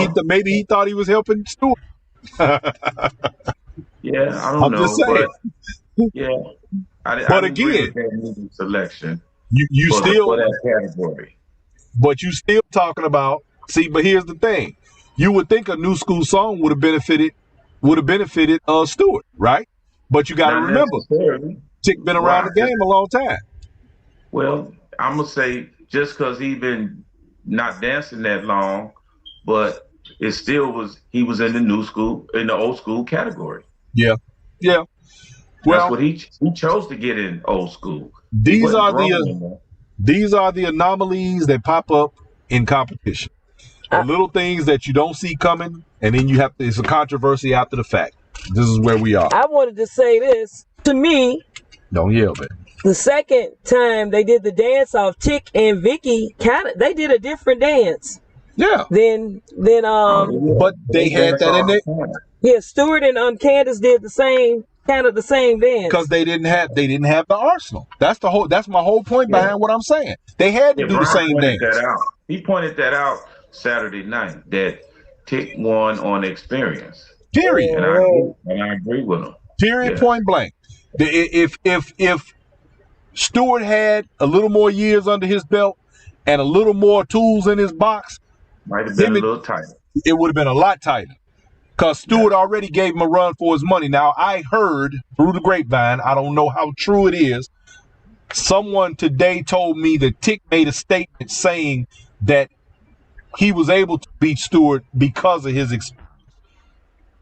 S2: he thought he was helping Stewart.
S3: Yeah, I don't know.
S2: Just saying.
S3: But, yeah.
S2: But again,
S3: that music selection
S2: you
S3: for
S2: still
S3: that category.
S2: But you still talking about, but here's the thing. You would think a new school song would have benefited Stewart, right? But you got to remember, Tick been around the game a long time.
S3: Well, I'm gonna say just because he been not dancing that long, but it still he was in the old school category.
S2: Yeah. Well,
S3: that's what he chose to get in old school.
S2: These are the anomalies that pop up in competition. The little things that you don't see coming, and then it's a controversy after the fact. This is where we are.
S1: I wanted to say this. To me,
S2: don't yell, man.
S1: The second time they did the dance off, Tick and Vicky they did a different dance.
S2: Yeah.
S1: But
S2: they had that in there.
S1: Yeah, Stewart and Candace did the same dance.
S2: Because they didn't have the arsenal. That's my whole point behind what I'm saying. They had to do the same dance.
S3: He pointed that out Saturday night that Tick won on experience.
S2: Period.
S3: And I agree with him.
S2: Period. Point blank. If Stewart had a little more years under his belt and a little more tools in his box,
S3: might have been a little tighter.
S2: It would have been a lot tighter. Because Stewart already gave him a run for his money. Now, I heard through the grapevine, I don't know how true it is, someone today told me that Tick made a statement saying that he was able to beat Stewart because of his experience.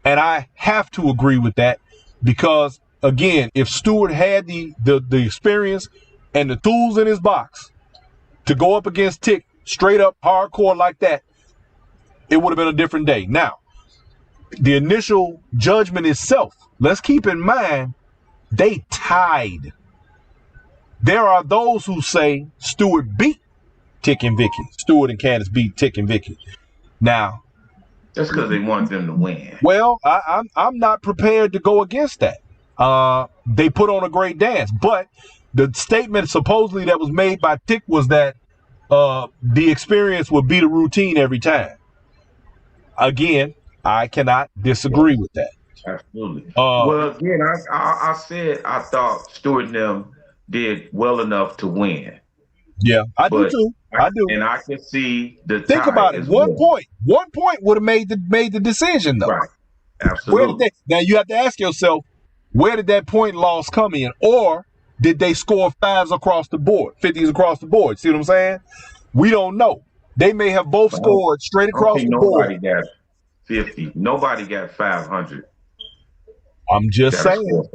S2: And I have to agree with that because, again, if Stewart had the experience and the tools in his box to go up against Tick straight up hardcore like that, it would have been a different day. Now, the initial judgment itself, let's keep in mind, they tied. There are those who say Stewart beat Tick and Vicky. Stewart and Candace beat Tick and Vicky. Now,
S3: that's because they want them to win.
S2: Well, I'm not prepared to go against that. They put on a great dance, but the statement supposedly that was made by Tick was that the experience would be the routine every time. Again, I cannot disagree with that.
S3: Absolutely. Well, again, I said I thought Stewart and them did well enough to win.
S2: Yeah, I do too. I do.
S3: And I can see the
S2: Think about it. One point would have made the decision, though.
S3: Right. Absolutely.
S2: Now you have to ask yourself, where did that point loss come in? Or did they score 5s across the board, 50s across the board? See what I'm saying? We don't know. They may have both scored straight across the board.
S3: Nobody got 50. Nobody got 500.
S2: I'm just saying.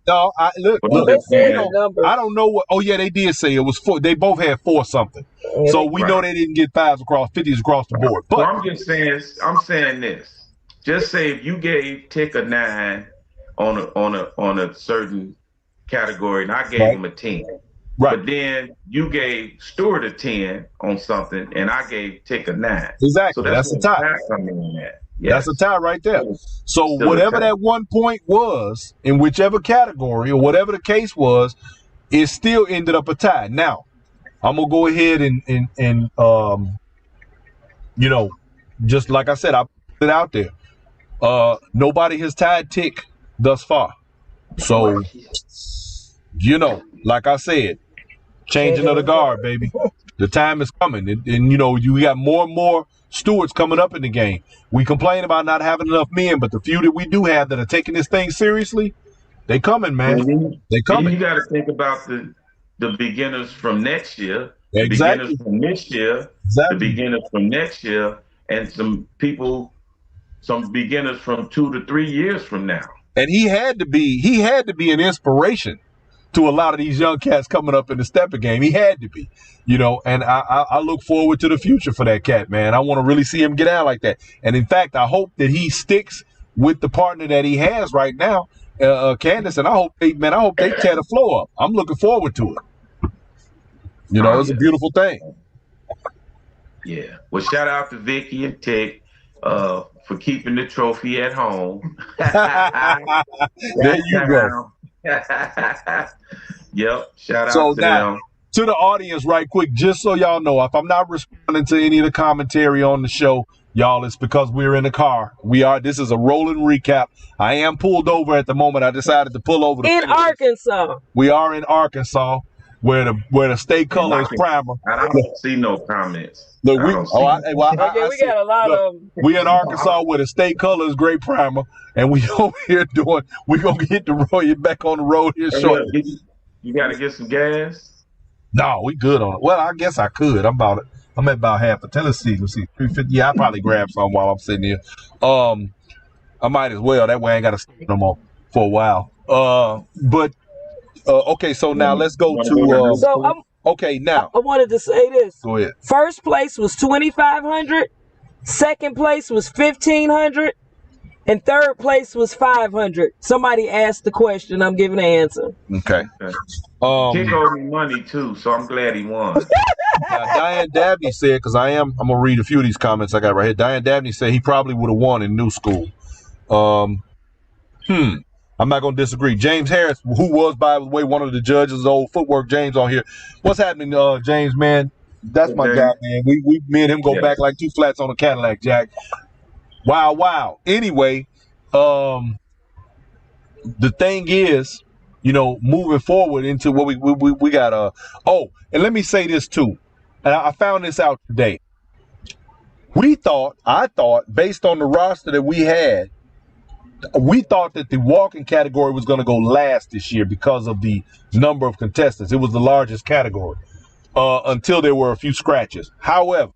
S2: No, look. I don't know what. Oh yeah, they did say it was 4. They both had 4 something. So we know they didn't get 5s across, 50s across the board. But
S3: I'm just saying. I'm saying this. Just say if you gave Tick a 9 on a certain category, and I gave him a 10. Right. But then you gave Stewart a 10 on something, and I gave Tick a 9.
S2: Exactly. So that's a tie. Yes. That's a tie right there. So whatever that 1 point was in whichever category or whatever the case was, it still ended up a tie. Now, I'm gonna go ahead and just like I said, I put it out there. Nobody has tied Tick thus far. So, like I said, changing of the guard, baby. The time is coming, and you got more and more Stewarts coming up in the game. We complain about not having enough men, but the few that we do have that are taking this thing seriously, they coming, man. They coming.
S3: You got to think about the beginners from next year,
S2: exactly.
S3: The beginners from this year,
S2: exactly.
S3: The beginners from next year, and some beginners from 2 to 3 years from now.
S2: And he had to be an inspiration to a lot of these young cats coming up in the stepping game. He had to be, and I look forward to the future for that cat, man. I want to really see him get out like that. And in fact, I hope that he sticks with the partner that he has right now, Candace, and I hope they tear the floor up. I'm looking forward to it. It's a beautiful thing.
S3: Yeah. Well, shout out to Vicky and Tick for keeping the trophy at home.
S2: There you go.
S3: Yep. Shout out to them.
S2: To the audience, right quick, just so y'all know, if I'm not responding to any of the commentary on the show, y'all, it's because we're in the car. This is a rolling recap. I am pulled over at the moment. I decided to pull over.
S1: In Arkansas.
S2: We are in Arkansas, where the state color is primer.
S3: I don't see no comments.
S2: Look, we got
S1: a lot of them.
S2: We in Arkansas where the state color is great primer, and we over here we're going to hit the road, back on the road here shortly.
S3: You got to get some gas?
S2: No, we good on it. Well, I guess I could. I'm at about half a tank. Let's see. 350. Yeah, I'll probably grab some while I'm sitting here. I might as well. That way I ain't got to stay no more for a while. Okay, so now let's go to okay, now.
S1: I wanted to say this.
S2: Go ahead.
S1: First place was 2,500. Second place was 1,500. And third place was 500. Somebody asked the question. I'm giving the answer.
S2: Okay.
S3: Tick owed me money too, so I'm glad he won.
S2: Diane Dabney said, because I'm gonna read a few of these comments I got right here. Diane Dabney said he probably would have won in new school. I'm not gonna disagree. James Harris, who was, by the way, one of the judges, old footwork James on here. What's happening, James, man? That's my guy, man. Me and him go back like 2 flats on a Cadillac, Jack. Wow. Anyway, the thing is, moving forward into what we got. And let me say this too. And I found this out today. I thought, based on the roster that we had, we thought that the walking category was going to go last this year because of the number of contestants. It was the largest category until there were a few scratches. However,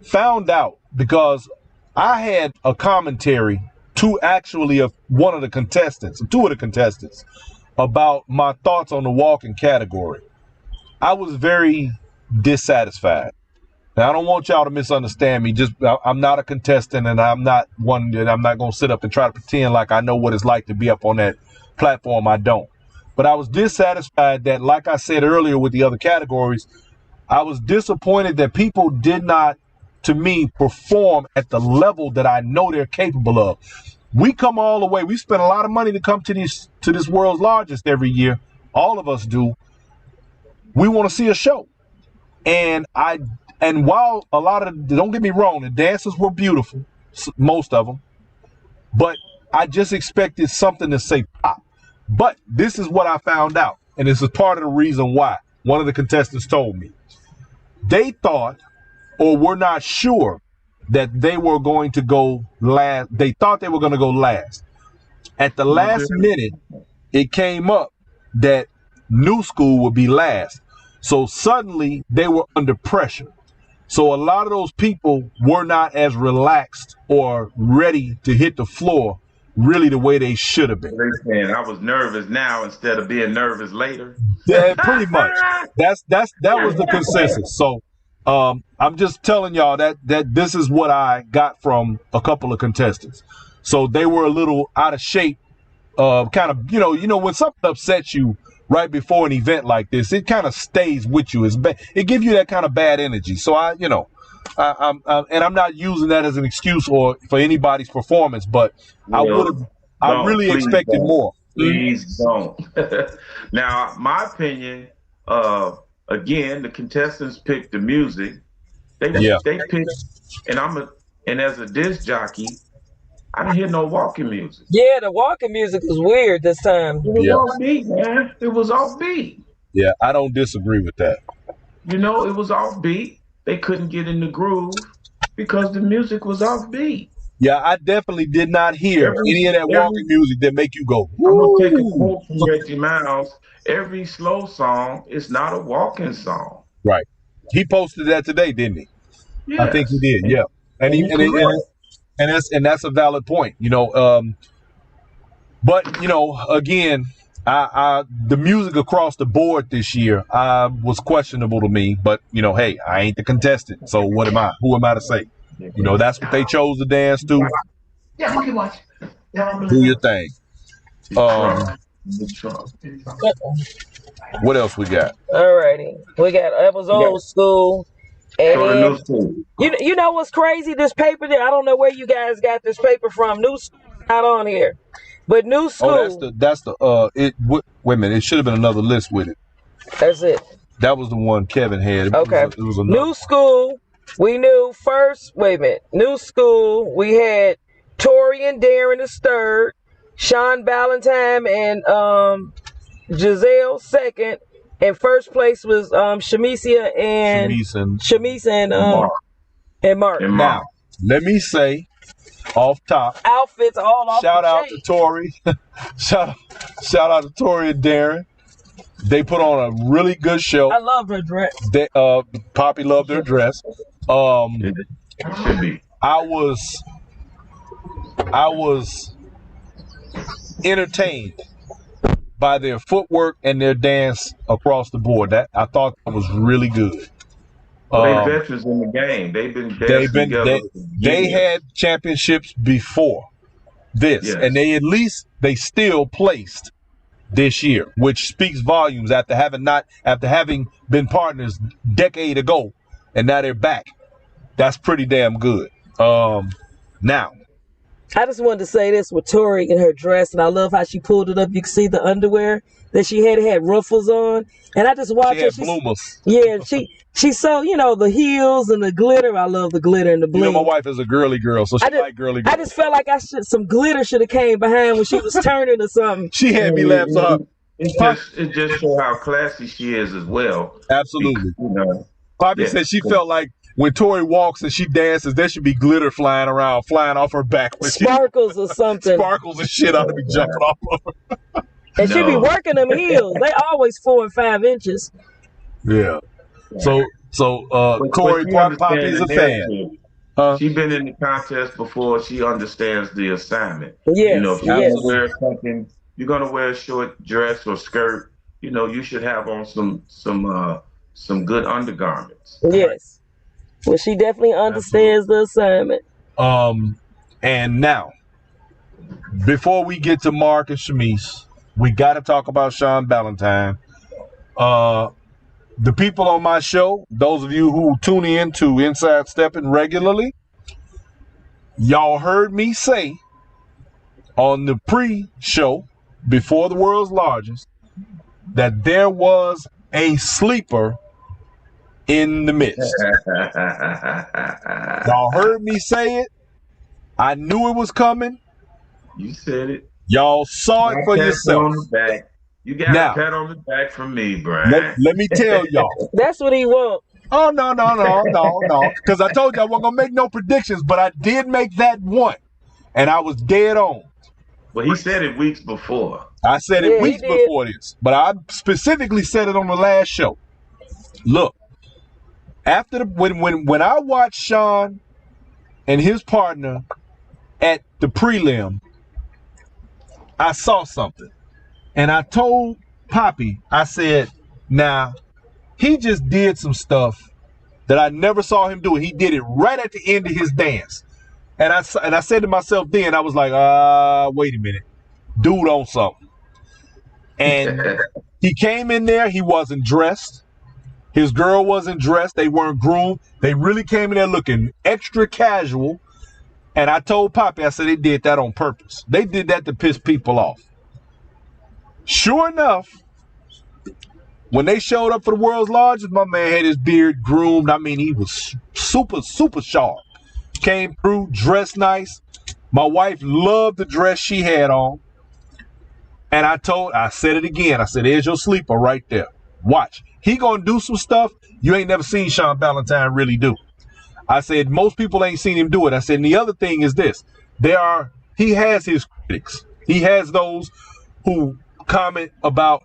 S2: found out because I had a commentary two of the contestants about my thoughts on the walking category. I was very dissatisfied. Now, I don't want y'all to misunderstand me. I'm not a contestant, and I'm not one that I'm not going to sit up and try to pretend like I know what it's like to be up on that platform. I don't. But I was dissatisfied that, like I said earlier with the other categories, I was disappointed that people did not, to me, perform at the level that I know they're capable of. We come all the way. We spend a lot of money to come to this world's largest every year. All of us do. We want to see a show. And while don't get me wrong, the dances were beautiful, most of them, but I just expected something to say pop. But this is what I found out, and this is part of the reason why. One of the contestants told me they thought or were not sure that they were going to go last. They thought they were going to go last. At the last minute, it came up that New School would be last. So suddenly they were under pressure. So a lot of those people were not as relaxed or ready to hit the floor really the way they should have been.
S3: And I was nervous now instead of being nervous later.
S2: Yeah, pretty much. That was the consensus. So I'm just telling y'all that this is what I got from a couple of contestants. So they were a little out of shape. Kind of, when something upsets you right before an event like this, it kind of stays with you. It gives you that kind of bad energy. So I'm not using that as an excuse or for anybody's performance, but I really expected more.
S3: Please don't. Now, my opinion, again, the contestants picked the music. They picked, and as a disc jockey, I didn't hear no walking music.
S1: Yeah, the walking music was weird this time.
S3: It was offbeat, man. It was offbeat.
S2: Yeah, I don't disagree with that.
S3: It was offbeat. They couldn't get in the groove because the music was offbeat.
S2: Yeah, I definitely did not hear any of that walking music that make you go, woo.
S3: I'm going to take a quote from Reggie Miles. Every slow song is not a walking song.
S2: Right. He posted that today, didn't he?
S3: Yes.
S2: I think he did, yeah. And that's a valid point, but again, the music across the board this year was questionable to me. But hey, I ain't the contestant, so what am I? Who am I to say? That's what they chose to dance to.
S3: Yeah, we can watch.
S2: Do your thing. What else we got?
S1: Alrighty, that was old school. And you know what's crazy? This paper there, I don't know where you guys got this paper from. New School is not on here, but New School.
S2: Oh, wait a minute. It should have been another list with it.
S1: That's it.
S2: That was the one Kevin had.
S1: Okay. It was New School. We knew first. Wait a minute. New School. We had Tori and Darren the third, Sean Ballantyne and Giselle second. And first place was Shamisia and Mark.
S2: Now, let me say, off top,
S1: outfits all off.
S2: Shout out to Tori. shout out to Tori and Darren. They put on a really good show.
S1: I love her dress.
S2: Poppy loved her dress. I was entertained by their footwork and their dance across the board. That I thought that was really good.
S3: They veterans in the game. They've been dancing together.
S2: They had championships before this, yes. And they still placed this year, which speaks volumes after having been partners decade ago, and now they're back. That's pretty damn good. Now,
S1: I just wanted to say this with Tori in her dress, and I love how she pulled it up. You can see the underwear that she had ruffles on, and I just watched her.
S2: Bloomers.
S1: Yeah, she's so the heels and the glitter. I love the glitter and the bling.
S2: My wife is a girly girl, so she like girly girls.
S1: I just felt like some glitter should have came behind when she was turning or something.
S2: She had me laughing up.
S3: It just shows how classy she is as well.
S2: Absolutely. Poppy said she felt like when Tori walks and she dances, there should be glitter flying off her back.
S1: Sparkles or something.
S2: Sparkles and shit ought to be jumping off of her.
S1: And she be working them heels. They always 4 and 5 inches.
S2: Yeah. So Tori, Poppy's a fan.
S3: She been in the contest before. She understands the assignment.
S1: Yes,
S3: If you're
S1: yes,
S3: gonna
S2: Absolutely.
S3: wear something, you're gonna wear a short dress or skirt. You should have on some good undergarments.
S1: yes. Well, she definitely
S3: Absolutely.
S1: understands the assignment.
S2: And now, before we get to Mark and Shamice, we got to talk about Sean Ballantyne. Uh, the people on my show, those of you who tune in to Inside Stepping regularly, y'all heard me say on the pre-show before the world's largest that there was a sleeper in the midst. Y'all heard me say it. I knew it was coming.
S3: You said it.
S2: Y'all saw it
S3: I
S2: for
S3: pat you
S2: yourself.
S3: on the back. You got a
S2: Now,
S3: pat on the back from me,
S2: let,
S3: Brian.
S2: let me tell y'all.
S1: That's what he want.
S2: Oh, no. Because I told you I wasn't going to make no predictions, but I did make that one. And I was dead on.
S3: Well, he said it weeks before.
S2: I said it
S1: Yeah, he
S2: weeks
S1: did.
S2: before this, but I specifically said it on the last show. Look, after when I watched Sean and his partner at the prelim, I saw something. And I told Poppy, I said, now, he just did some stuff that I never saw him do. He did it right at the end of his dance. And I said to myself then, I was like, wait a minute. Dude on something. And he came in there, he wasn't dressed. His girl wasn't dressed. They weren't groomed. They really came in there looking extra casual. And I told Poppy, I said they did that on purpose. They did that to piss people off. Sure enough, when they showed up for the world's largest, my man had his beard groomed. I mean, he was super, super sharp. Came through, dressed nice. My wife loved the dress she had on. And I said it again. I said, there's your sleeper right there. Watch. He gonna do some stuff you ain't never seen Sean Ballantyne really do. I said, most people ain't seen him do it. I said, and the other thing is this. He has his critics. He has those who comment about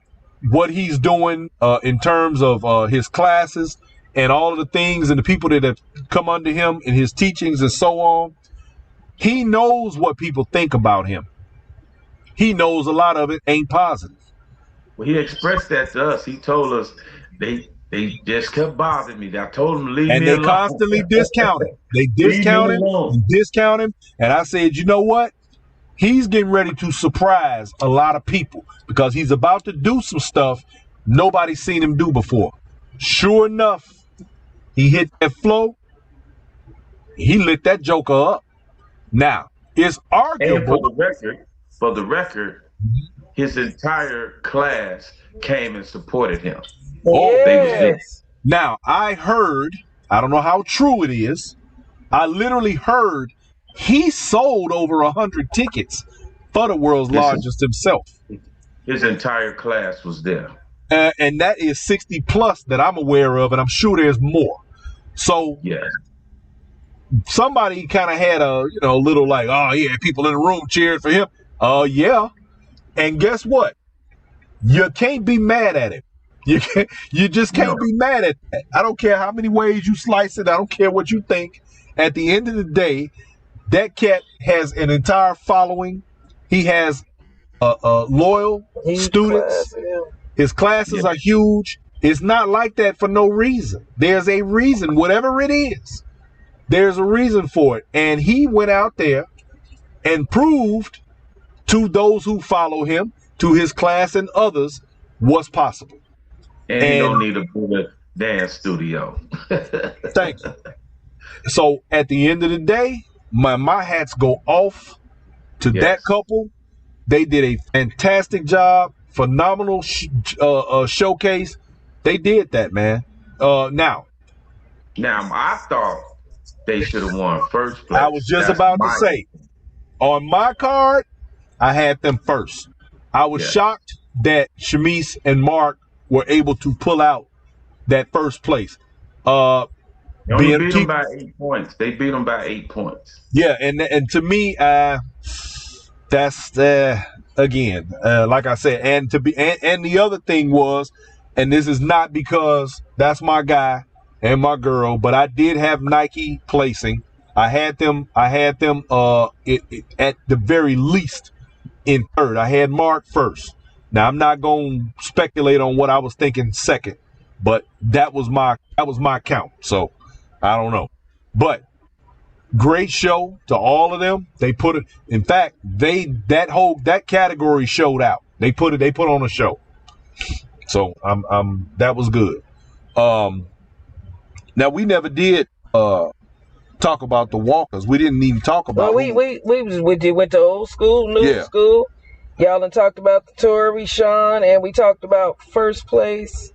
S2: what he's doing in terms of his classes and all of the things and the people that have come under him in his teachings and so on. He knows what people think about him. He knows a lot of it ain't positive.
S3: Well, he expressed that to us. He told us they just kept bothering me. I told them to leave
S2: And
S3: me
S2: they
S3: alone.
S2: constantly discount him. They
S3: Leave me
S2: discount him
S3: alone.
S2: and discount him. And I said, you know what? He's getting ready to surprise a lot of people because he's about to do some stuff nobody's seen him do before. Sure enough, he hit that flow. He lit that joker up. Now, it's
S3: And
S2: arguable.
S3: for the record, his entire class came and supported him.
S2: Oh,
S3: They was there.
S1: Yes.
S2: now I heard, I don't know how true it is. I literally heard he sold over 100 tickets for the world's
S3: Listen.
S2: largest himself.
S3: His entire class was there.
S2: And that is 60 plus that I'm aware of, and I'm sure there's more. So
S3: Yes.
S2: somebody kind of had a little like, oh yeah, people in the room cheering for him. Yeah. And guess what? You can't be mad at it. You just can't be mad at that. I don't care how many ways you slice it. I don't care what you think. At the end of the day, that cat has an entire following. He has loyal students. His classes are huge. It's not like that for no reason. There's a reason, whatever it is. There's a reason for it. And he went out there and proved to those who follow him, to his class and others, what's possible.
S3: And he don't need a bigger dance studio.
S2: Thank you. So at the end of the day, my hats go off to that couple. They did a fantastic job, phenomenal showcase. They did that, man. Now
S3: I thought they should have won first place.
S2: I was just about to say, on my card, I had them first. I was shocked that Shamice and Mark were able to pull out that first place.
S3: They only beat them by 8 points. They beat them by 8 points.
S2: Yeah, and to me, that's again, like I said, and the other thing was, and this is not because that's my guy and my girl, but I did have Nike placing. I had them at the very least in third. I had Mark first. Now I'm not going to speculate on what I was thinking second, but that was my count. So I don't know. But great show to all of them. They put it. In fact, that category showed out. They put on a show. So that was good. Now we never did talk about the walkers. We didn't even talk about.
S1: Well, we went to old school, new school. Y'all done talked about the Tory, Sean, and we talked about first place.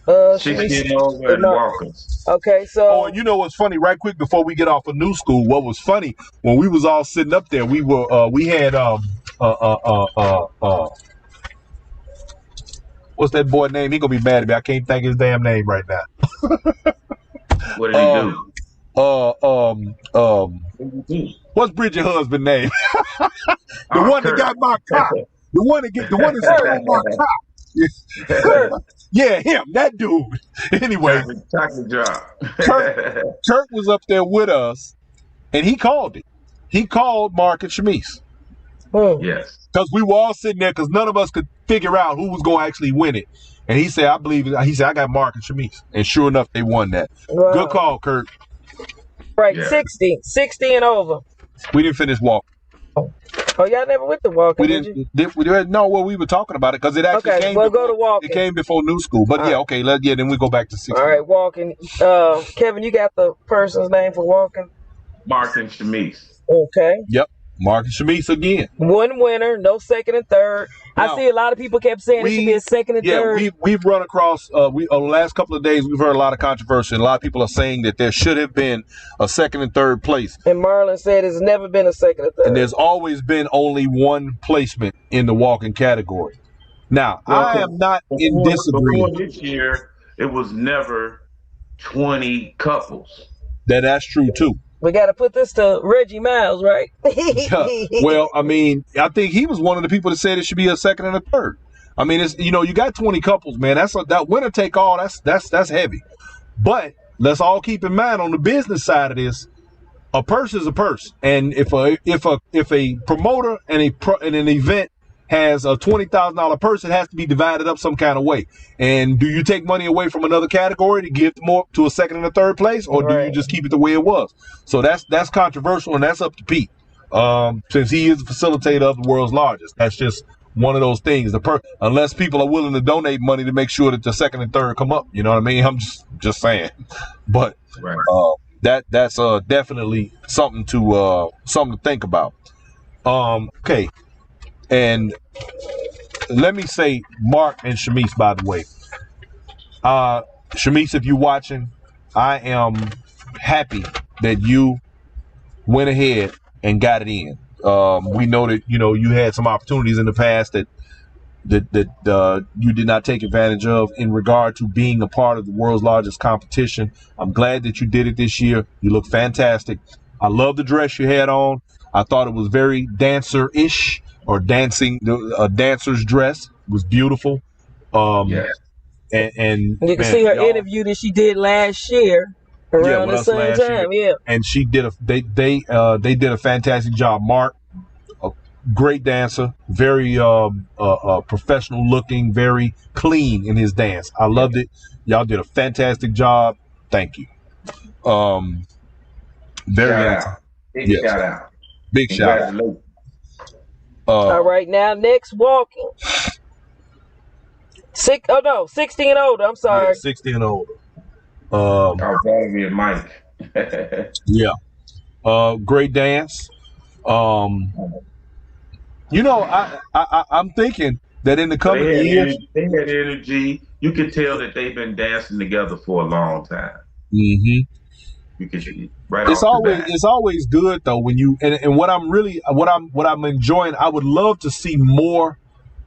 S3: 16 over and walkers.
S1: Okay, so.
S2: Oh, you know what's funny? Right quick before we get off of new school, what was funny when we was all sitting up there? We had what's that boy name? He gonna be mad at me. I can't think his damn name right now.
S3: What did he do?
S2: What's Bridget's husband name? The one that got my car. The one that stole my car. Yeah, him, that dude. Anyway, Chuuch was up there with us, and he called it. He called Mark and Shamice.
S3: Yes.
S2: Because we were all sitting there because none of us could figure out who was going to actually win it. And he said, I believe it. He said, I got Mark and Shamice. And sure enough, they won that. Wow. Good call, Kurt.
S1: Right, yeah. 60 and over.
S2: We didn't finish walking.
S1: Oh, y'all never went to walking,
S2: No, well, we were talking about it because it actually came.
S1: Well, go to walking.
S2: It came before new school. But yeah, okay, then we go back to 60.
S1: All right, walking. Kevin, you got the person's name for walking?
S3: Mark and Shamice.
S1: Okay.
S2: Yep. Mark and Shamice again.
S1: One winner, no second and third. Now, I see a lot of people kept saying it should be a second and third.
S2: Yeah, we've run across, over the last couple of days, we've heard a lot of controversy. And a lot of people are saying that there should have been a second and third place.
S1: And Marlon said there's never been a second and third.
S2: And there's always been only one placement in the walking category. Now, I am not in disagreement.
S3: This year, it was never 20 couples.
S2: That's true, too.
S1: We got to put this to Reggie Miles, right?
S2: Well, I mean, I think he was one of the people that said it should be a second and a third. I mean, it's you got 20 couples, man. That winner take all. That's heavy. But let's all keep in mind on the business side of this, a purse is a purse, and if a promoter and an event has a $20,000 purse, it has to be divided up some kind of way. And do you take money away from another category to give more to a second and a third place, or do you just keep it the way it was? So that's controversial, and that's up to Pete, since he is the facilitator of the world's largest. That's just one of those things. Unless people are willing to donate money to make sure that the second and third come up, you know what I mean? I'm just saying, but that's definitely something to think about. Okay. And let me say, Mark and Shamice, by the way. Shamice, if you're watching, I am happy that you went ahead and got it in. We know that, you had some opportunities in the past that you did not take advantage of in regard to being a part of the world's largest competition. I'm glad that you did it this year. You look fantastic. I love the dress you had on. I thought it was very dancer-ish. Or dancing, a dancer's dress was beautiful. And
S1: you can see her interview that she did last year around the same time. Yeah, and
S2: she did they did a fantastic job. Mark, a great dancer, very professional looking, very clean in his dance. I loved it. Y'all did a fantastic job. Thank you. Very
S3: shout out.
S2: Big shout out.
S1: All right, now next walking. 60 and older. I'm sorry.
S2: Yeah, 60 and older.
S3: Mike.
S2: Yeah. Great dance. I'm thinking that in the coming years,
S3: they had energy. You could tell that they've been dancing together for a long time.
S2: Mm-hmm.
S3: You could
S2: it's always good though when you and what I'm enjoying. I would love to see more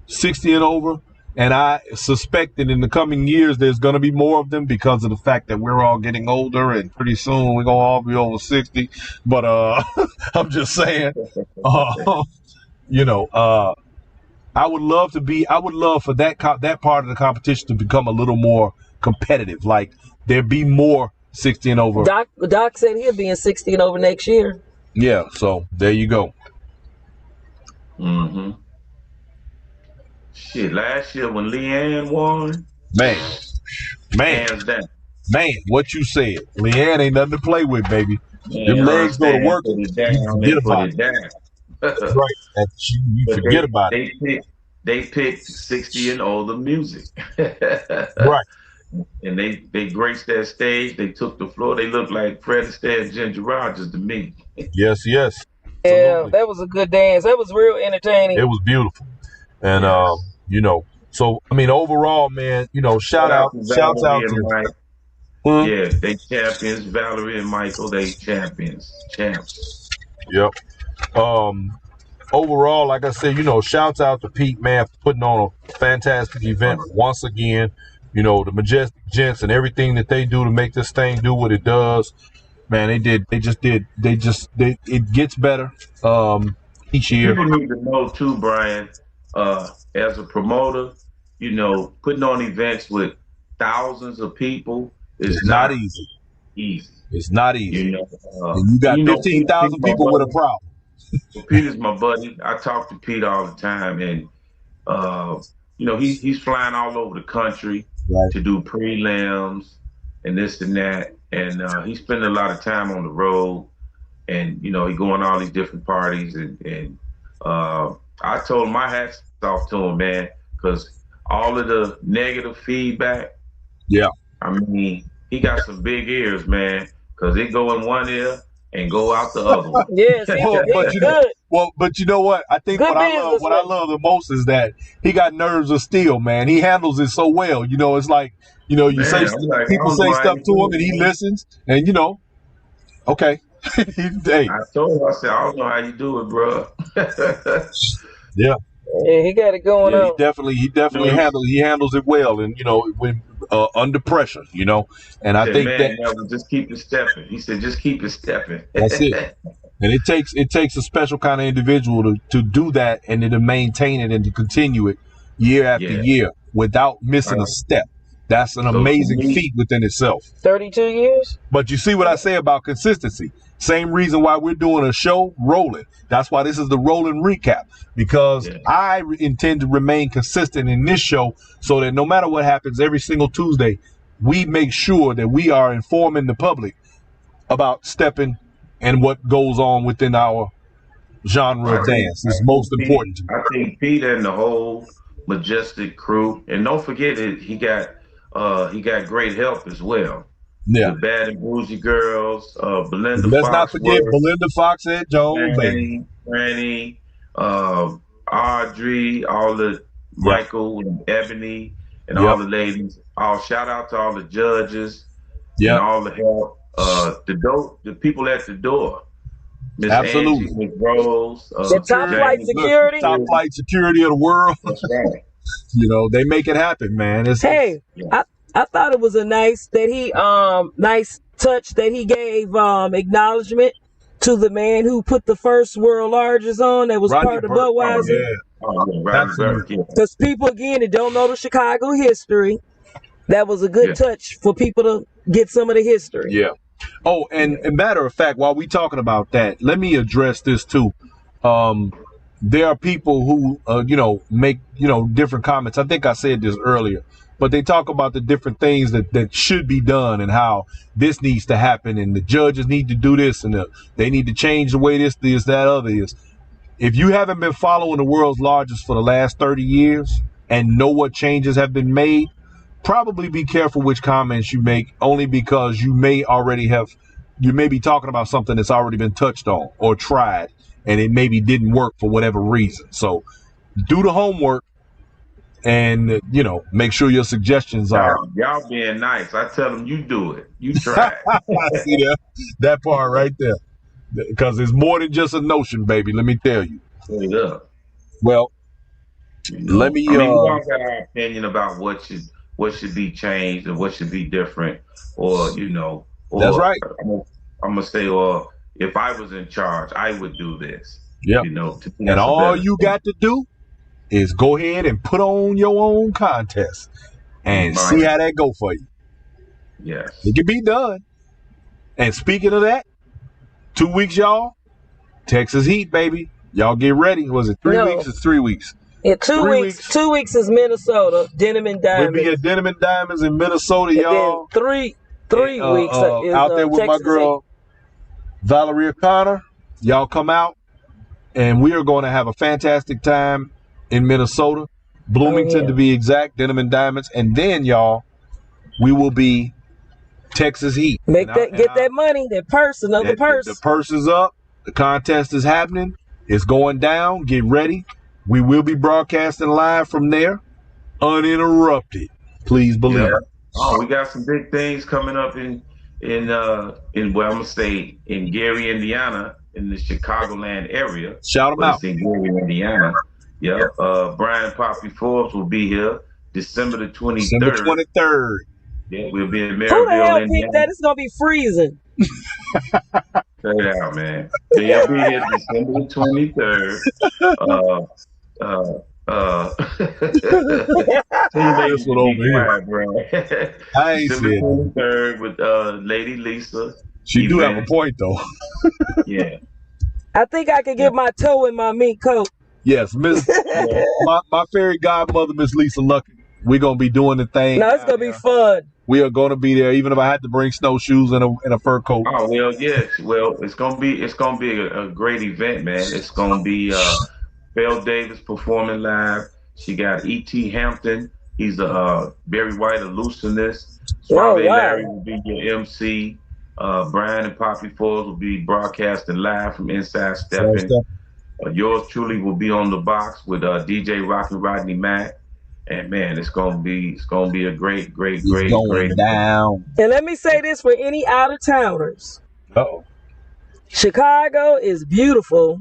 S2: 60 and over, and I suspect that in the coming years there's going to be more of them because of the fact that we're all getting older and pretty soon we're gonna all be over 60. But I'm just saying, I would love for that part of the competition to become a little more competitive. Like there be more 60 and over.
S1: Doc said he'll be in 60 and over next year.
S2: Yeah, so there you go.
S3: Mm-hmm. Shit, last year when Leanne won,
S2: Man,
S3: hands down.
S2: man, what you said. Leanne ain't nothing to play with, baby.
S3: Man,
S2: Them
S3: her
S2: legs go to
S3: stand
S2: work.
S3: put it
S2: You
S3: down
S2: forget
S3: and put
S2: about
S3: it
S2: it.
S3: down.
S2: Right. You
S3: But
S2: forget about it.
S3: they picked 60 and older music.
S2: Right.
S3: And they graced that stage. They took the floor. They looked like Fred Astaire and Ginger Rogers to me.
S2: Yes.
S1: Yeah,
S2: Absolutely.
S1: that was a good dance. That was real entertaining.
S2: It was beautiful. And
S3: Yes.
S2: so I mean overall, man,
S3: Shout out to
S2: shouts
S3: Valerie
S2: out
S3: and
S2: to
S3: Mike.
S2: huh?
S3: Yeah, they champions. Valerie and Michael, they champions. Champs.
S2: Yep. Overall, like I said, shouts out to Pete, man, for putting on a fantastic event once again. The Majestic Gents and everything that they do to make this thing do what it does. Man, it gets better each year.
S3: People need to know too, Brian, as a promoter, putting on events with thousands of people is
S2: It's not
S3: not
S2: easy.
S3: easy.
S2: It's not easy. And you got
S3: And
S2: 15,000
S3: Pete's my
S2: people with a
S3: buddy.
S2: problem.
S3: Well, Pete is my buddy. I talk to Pete all the time, and he's flying all over the country
S2: Right.
S3: to do prelims and this and that, and he's spending a lot of time on the road, and he going to all these different parties, and I told him my hats off to him, man, because all of the negative feedback.
S2: Yeah.
S3: I mean, he got some big ears, man, because it go in one ear and go out the other one.
S1: Yes,
S2: But you know what? I think
S1: Good
S2: what I love the most is that he got nerves of steel, man. He handles it so well. It's like,
S3: Man, I'm like,
S2: people
S3: I don't
S2: say
S3: know how
S2: stuff
S3: you
S2: to
S3: do
S2: him and he
S3: it, man.
S2: listens and okay. Hey,
S3: I told him, I said, I don't know how you do it, bro.
S2: yeah.
S1: Yeah, he got it going
S2: Yeah,
S1: on.
S2: he definitely handles it well, and when under pressure, and I think
S3: Man,
S2: that
S3: Melvin, just keep it stepping. He said, just keep it stepping.
S2: that's it. And it takes a special kind of individual to do that and to maintain it and to continue it year after
S3: Yeah.
S2: year without missing a step. That's an
S3: So to
S2: amazing
S3: me-
S2: feat within itself.
S1: 32 years?
S2: But you see what I say about consistency. Same reason why we're doing a show rolling. That's why this is the rolling recap, because I intend to remain consistent in this show so that no matter what happens every single Tuesday, we make sure that we are informing the public about stepping and what goes on within our genre of dance. It's most important to me.
S3: I think Pete and the whole Majestic crew, and don't forget it, he got great help as well.
S2: Yeah.
S3: The Bad and Bougie Girls, Belinda
S2: Let's not forget
S3: Foxworth,
S2: Belinda Foxhead Jones, baby.
S3: Franny, Audrey, all the Michael and Ebony, and all the ladies. Shout out to all the judges and all the help. The people at the door. Miss
S2: Absolutely.
S3: Angie, Miss Rose,
S1: the top flight security.
S2: Top flight security of the world.
S3: That's right.
S2: They make it happen, man.
S1: I thought it was a nice touch that he gave acknowledgement to the man who put the first world largest on that was part of Budweiser. Because people again that don't know the Chicago history, that was a good touch for people to get some of the history.
S2: Yeah. Oh, and matter of fact, while we talking about that, let me address this too. There are people who make different comments. I think I said this earlier, but they talk about the different things that should be done and how this needs to happen and the judges need to do this and they need to change the way this, that, other is. If you haven't been following the world's largest for the last 30 years and know what changes have been made, probably be careful which comments you make, only because you may be talking about something that's already been touched on or tried and it maybe didn't work for whatever reason. So do the homework and make sure your suggestions are
S3: y'all being nice. I tell them you do it. You try it.
S2: See that part right there, because it's more than just a notion, baby. Let me tell you.
S3: Straight up.
S2: Well, let me.
S3: We all got our opinion about what should be changed and what should be different, or
S2: that's right.
S3: I'm gonna say, or if I was in charge, I would do this.
S2: Yeah. And all you got to do is go ahead and put on your own contest and see how that go for you.
S3: Yes.
S2: It can be done. And speaking of that, 2 weeks, y'all, Texas Heat, baby. Y'all get ready. Was it 3 weeks? It's 3 weeks.
S1: Yeah, 2
S2: 3
S1: weeks. 2 weeks is Minnesota, Denim and Diamonds.
S2: We'll be at Denim and Diamonds in Minnesota,
S1: and
S2: y'all.
S1: Then three weeks is
S2: out there with
S1: Texas
S2: my girl, Valeria Connor. Y'all come out, and we are going to have a fantastic time in Minnesota, Bloomington to be exact, Denim and Diamonds. And then, y'all, we will be Texas Heat.
S1: Get that money, that purse, another purse.
S2: The purse is up. The contest is happening. It's going down. Get ready. We will be broadcasting live from there, uninterrupted. Please believe it.
S3: Oh, we got some big things coming up in well, I'm gonna say in Gary, Indiana, in the Chicagoland area.
S2: Shout them out.
S3: In Gary, Indiana. Yeah. Brian Poppy Forbes will be here December the 23rd.
S2: December 23rd.
S3: Yeah, we'll be in Maryville,
S1: Who the hell
S3: Indiana.
S1: picked that? It's gonna be freezing.
S3: Check it out, man. They'll be here December the 23rd.
S2: This one over here. I ain't
S3: December
S2: said
S3: 23rd with Lady Lisa.
S2: She do have a point though.
S3: Yeah.
S1: I think I could get my toe in my mink coat.
S2: Yes, Miss my fairy godmother, Miss Lisa Lucky. We're gonna be doing the thing.
S1: No, it's gonna be fun.
S2: We are gonna be there, even if I had to bring snowshoes and a fur coat.
S3: Oh well, yes. Well, it's gonna be a great event, man. It's gonna be Belle Davis performing live. She got E.T. Hampton. He's a Barry White illusionist. Suave Larry will be your MC. Brian and Poppy Forbes will be broadcasting live from Inside Stepping. Yours truly will be on the box with DJ Rock and Rodney Mack. And man, it's gonna be a great
S2: down.
S1: And let me say this for any out of towners. Chicago is beautiful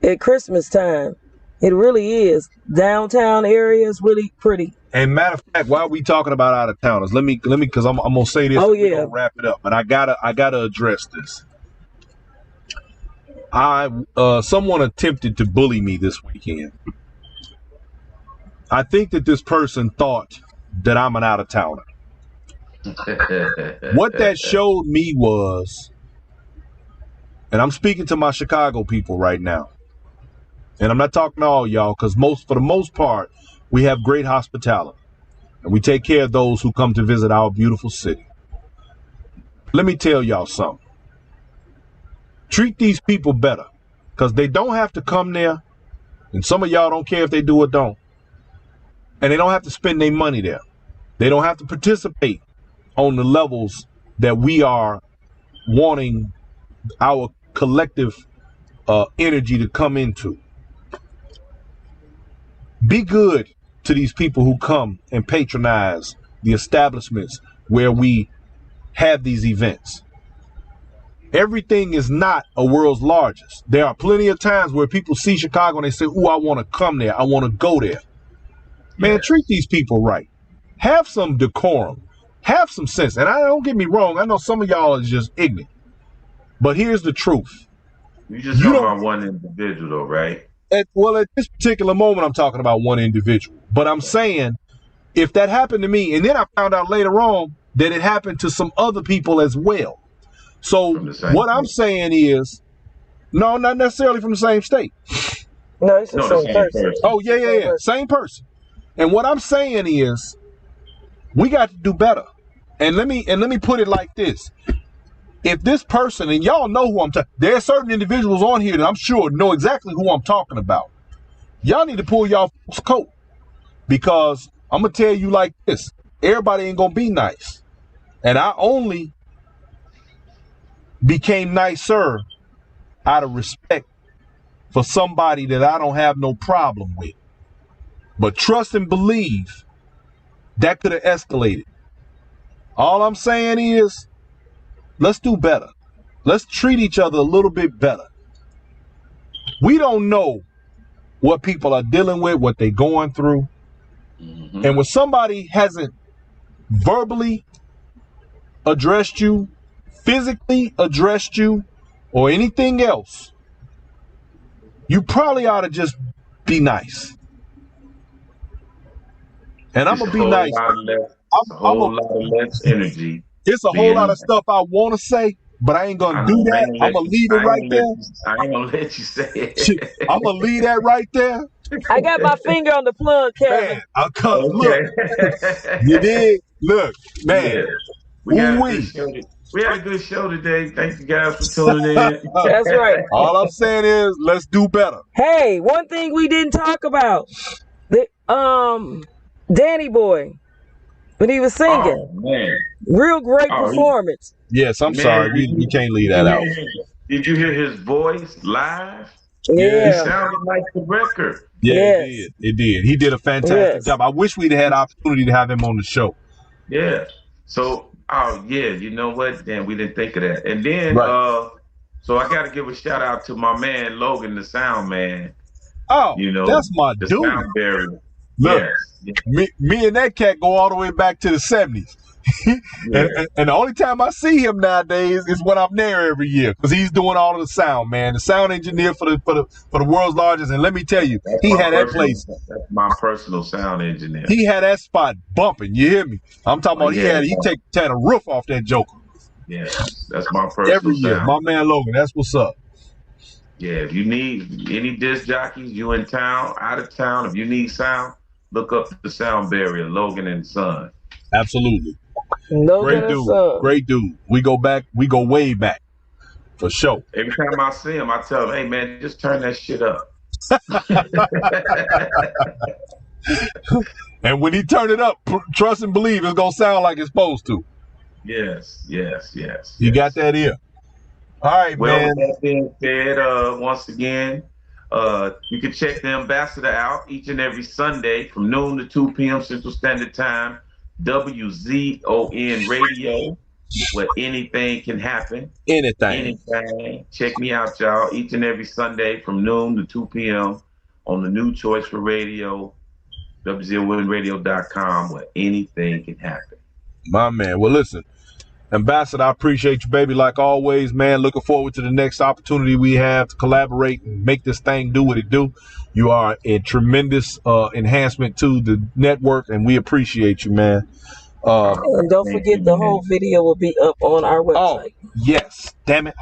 S1: at Christmas time. It really is. Downtown area is really pretty.
S2: And matter of fact, while we talking about out of towners, let me because I'm gonna say this.
S1: Oh
S2: yeah.
S1: We're
S2: gonna wrap it up, but I gotta address this. Someone attempted to bully me this weekend. I think that this person thought that I'm an out-of-towner. What that showed me was, and I'm speaking to my Chicago people right now, and I'm not talking to all y'all, because for the most part, we have great hospitality, and we take care of those who come to visit our beautiful city. Let me tell y'all something. Treat these people better, because they don't have to come there, and some of y'all don't care if they do or don't. And they don't have to spend their money there. They don't have to participate on the levels that we are wanting our collective energy to come into. Be good to these people who come and patronize the establishments where we have these events. Everything is not a world's largest. There are plenty of times where people see Chicago and they say, "Ooh, I want to come there. I want to go there." Man, treat these people right. Have some decorum. Have some sense. And don't get me wrong. I know some of y'all is just ignorant. But here's the truth.
S3: You just talking about one individual, though, right?
S2: At this particular moment, I'm talking about one individual. But I'm saying, if that happened to me, and then I found out later on that it happened to some other people as well. So what I'm saying is, no, not necessarily from the same state.
S1: No, it's the same person.
S2: Oh, yeah. Same person. And what I'm saying is, we got to do better. And let me put it like this. If this person, and y'all know who I'm talking, there are certain individuals on here that I'm sure know exactly who I'm talking about. Y'all need to pull y'all coat, because I'm going to tell you like this. Everybody ain't going to be nice. And I only became nicer out of respect for somebody that I don't have no problem with. But trust and believe that could have escalated. All I'm saying is, let's do better. Let's treat each other a little bit better. We don't know what people are dealing with, what they're going through. Mm-hmm. And when somebody hasn't verbally addressed you, physically addressed you, or anything else, you probably ought to just be nice. And I'm going to be nice.
S3: A whole lot of less energy.
S2: It's a whole lot of stuff I want to say, but I ain't gonna
S3: I
S2: do
S3: know.
S2: that. I'm gonna leave it right there.
S3: I ain't gonna let you say
S2: Shit,
S3: it.
S2: I'm gonna leave that right there.
S1: I got my finger on the plug, Kevin.
S2: Man, look, you
S3: Okay.
S2: did. Look, man.
S3: Yeah. We got a good
S2: Ooh-wee.
S3: show. We had a good show today. Thank you guys for tuning in.
S1: That's right.
S2: All I'm saying is, let's do better.
S1: Hey, one thing we didn't talk about. The Danny Boy, when he was singing.
S3: Oh man.
S1: Real great
S3: Oh
S1: performance.
S2: Yes, I'm
S3: man,
S2: sorry. We can't leave that out.
S3: did you hear his voice live? He
S1: Yeah.
S3: sounded like the record.
S2: Yeah,
S1: Yes.
S2: it did. He did a fantastic
S1: Yes.
S2: job. I wish we'd had opportunity to have him on the show.
S3: Yeah. So, oh yeah, you know what? Then we didn't think of that. And then,
S2: Right.
S3: so I got to give a shout out to my man Logan, the sound man.
S2: Oh,
S3: You know,
S2: that's my
S3: the
S2: dude.
S3: sound barrier.
S2: Look,
S3: Yes.
S2: me and that cat go all the way back to the 70s.
S3: Yeah.
S2: and the only time I see him nowadays is when I'm there every year because he's doing all of the sound, man. The sound engineer for the world's largest. And let me tell you, he had that place.
S3: That's my personal sound engineer.
S2: He had that spot bumping. You hear me? I'm talking about
S3: Yeah.
S2: he had a roof off that joker.
S3: Yes, that's my personal
S2: Every year.
S3: sound.
S2: My man Logan, that's what's up.
S3: Yeah, if you need any disc jockeys, you in town, out of town, if you need sound, look up the sound barrier, Logan and Son.
S2: Absolutely.
S1: Logan and Son.
S2: Great dude. We go way back. For sure.
S3: Every time I see him, I tell him, hey man, just turn that shit up.
S2: And when he turn it up, trust and believe it's gonna sound like it's supposed to.
S3: Yes.
S2: You got that ear. All right,
S3: Well,
S2: man.
S3: with that being said, once again, you can check the ambassador out each and every Sunday from noon to 2 p.m. Central Standard Time, WZON Radio, where anything can happen.
S2: Anything.
S3: Check me out, y'all, each and every Sunday from noon to 2 p.m. on the new choice for radio, WZONradio.com, where anything can happen.
S2: My man. Well, listen, Ambassador, I appreciate you, baby, like always, man. Looking forward to the next opportunity we have to collaborate and make this thing do what it do. You are a tremendous enhancement to the network, and we appreciate you, man.
S1: And don't forget, the whole video will be up on our website.
S2: Oh, yes. Damn it.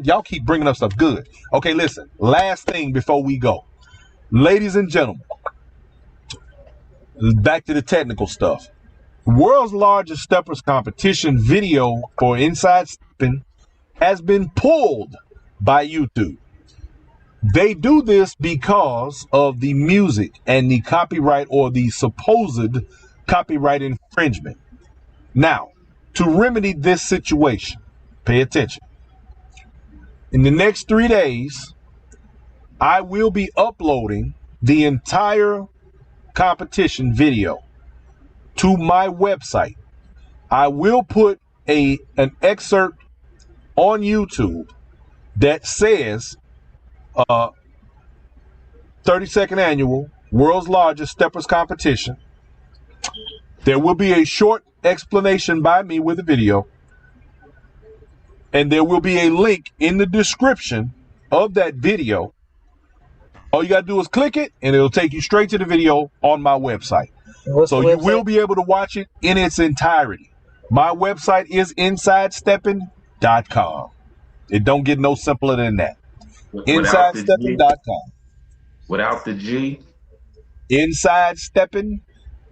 S2: Y'all keep bringing up stuff good. Okay, listen. Last thing before we go. Ladies and gentlemen, back to the technical stuff. World's largest steppers competition video for Inside Stepping has been pulled by YouTube. They do this because of the music and the copyright or the supposed copyright infringement. Now, to remedy this situation, pay attention. In the next 3 days, I will be uploading the entire competition video to my website. I will put an excerpt on YouTube that says 32nd annual world's largest steppers competition. There will be a short explanation by me with a video, and there will be a link in the description of that video. All you got to do is click it, and it'll take you straight to the video on my website. So you will be able to watch it in its entirety. My website is InsideStepping.com. It don't get no simpler than that. InsideStepping.com.
S3: Without the G?
S2: Inside Stepping.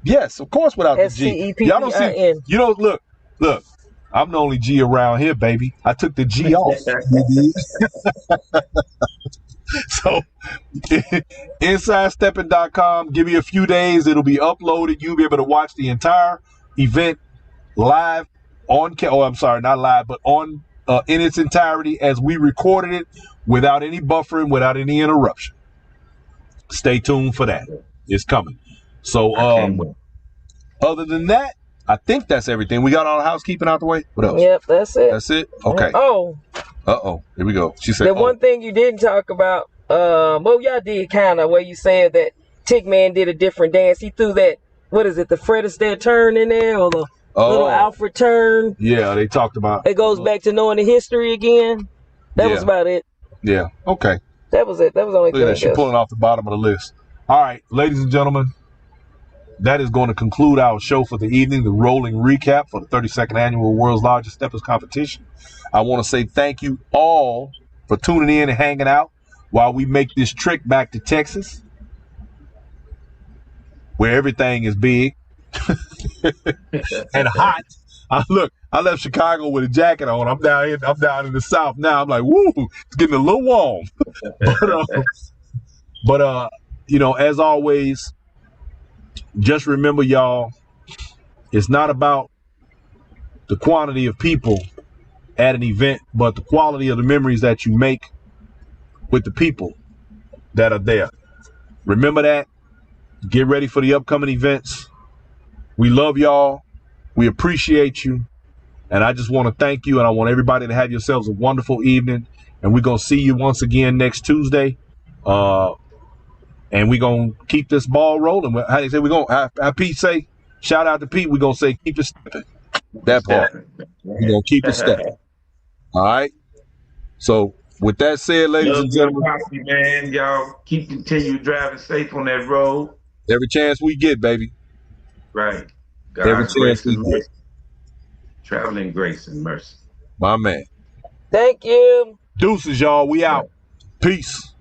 S2: Yes, of course, without the G. Y'all don't see. You don't look. I'm the only G around here, baby. I took the G off. So, InsideStepping.com. Give me a few days. It'll be uploaded. You'll be able to watch the entire event live on. Oh, I'm sorry, not live, but on in its entirety as we recorded it, without any buffering, without any interruption. Stay tuned for that. It's coming. So, other than that, I think that's everything. We got all the housekeeping out the way. What else?
S1: Yep, that's it.
S2: That's it? Okay. Here we go. She said,
S1: the one thing you didn't talk about, well, y'all did kind of, where you said that Tickman did a different dance. He threw that, what is it, the Fred Astaire turn in there, or the little Alfred turn?
S2: Yeah, they talked about.
S1: It goes back to knowing the history again. That was about it.
S2: Yeah, okay.
S1: That was it. That was the only thing.
S2: Look at that. She's pulling off the bottom of the list. All right, ladies and gentlemen, that is going to conclude our show for the evening, the rolling recap for the 32nd annual World's Largest Steppers Competition. I want to say thank you all for tuning in and hanging out while we make this trek back to Texas, where everything is big and hot. I left Chicago with a jacket on. I'm down here. I'm down in the South now. I'm like, woo, it's getting a little warm. but you know, as always, just remember, y'all, it's not about the quantity of people at an event, but the quality of the memories that you make with the people that are there. Remember that. Get ready for the upcoming events. We love y'all. We appreciate you. And I just want to thank you. And I want everybody to have yourselves a wonderful evening. And we're going to see you once again next Tuesday. And we're going to keep this ball rolling. How do you say we're going to, how Pete say, shout out to Pete, we're going to say, keep it stepping. That part. We're going to keep it stepping. All right. So with that said, ladies and gentlemen,
S3: posse, man, y'all continue driving safe on that road.
S2: Every chance we get, baby.
S3: Right.
S2: God's grace and
S3: mercy. Traveling grace and mercy.
S2: My man.
S1: Thank you.
S2: Deuces, y'all. We out. Peace.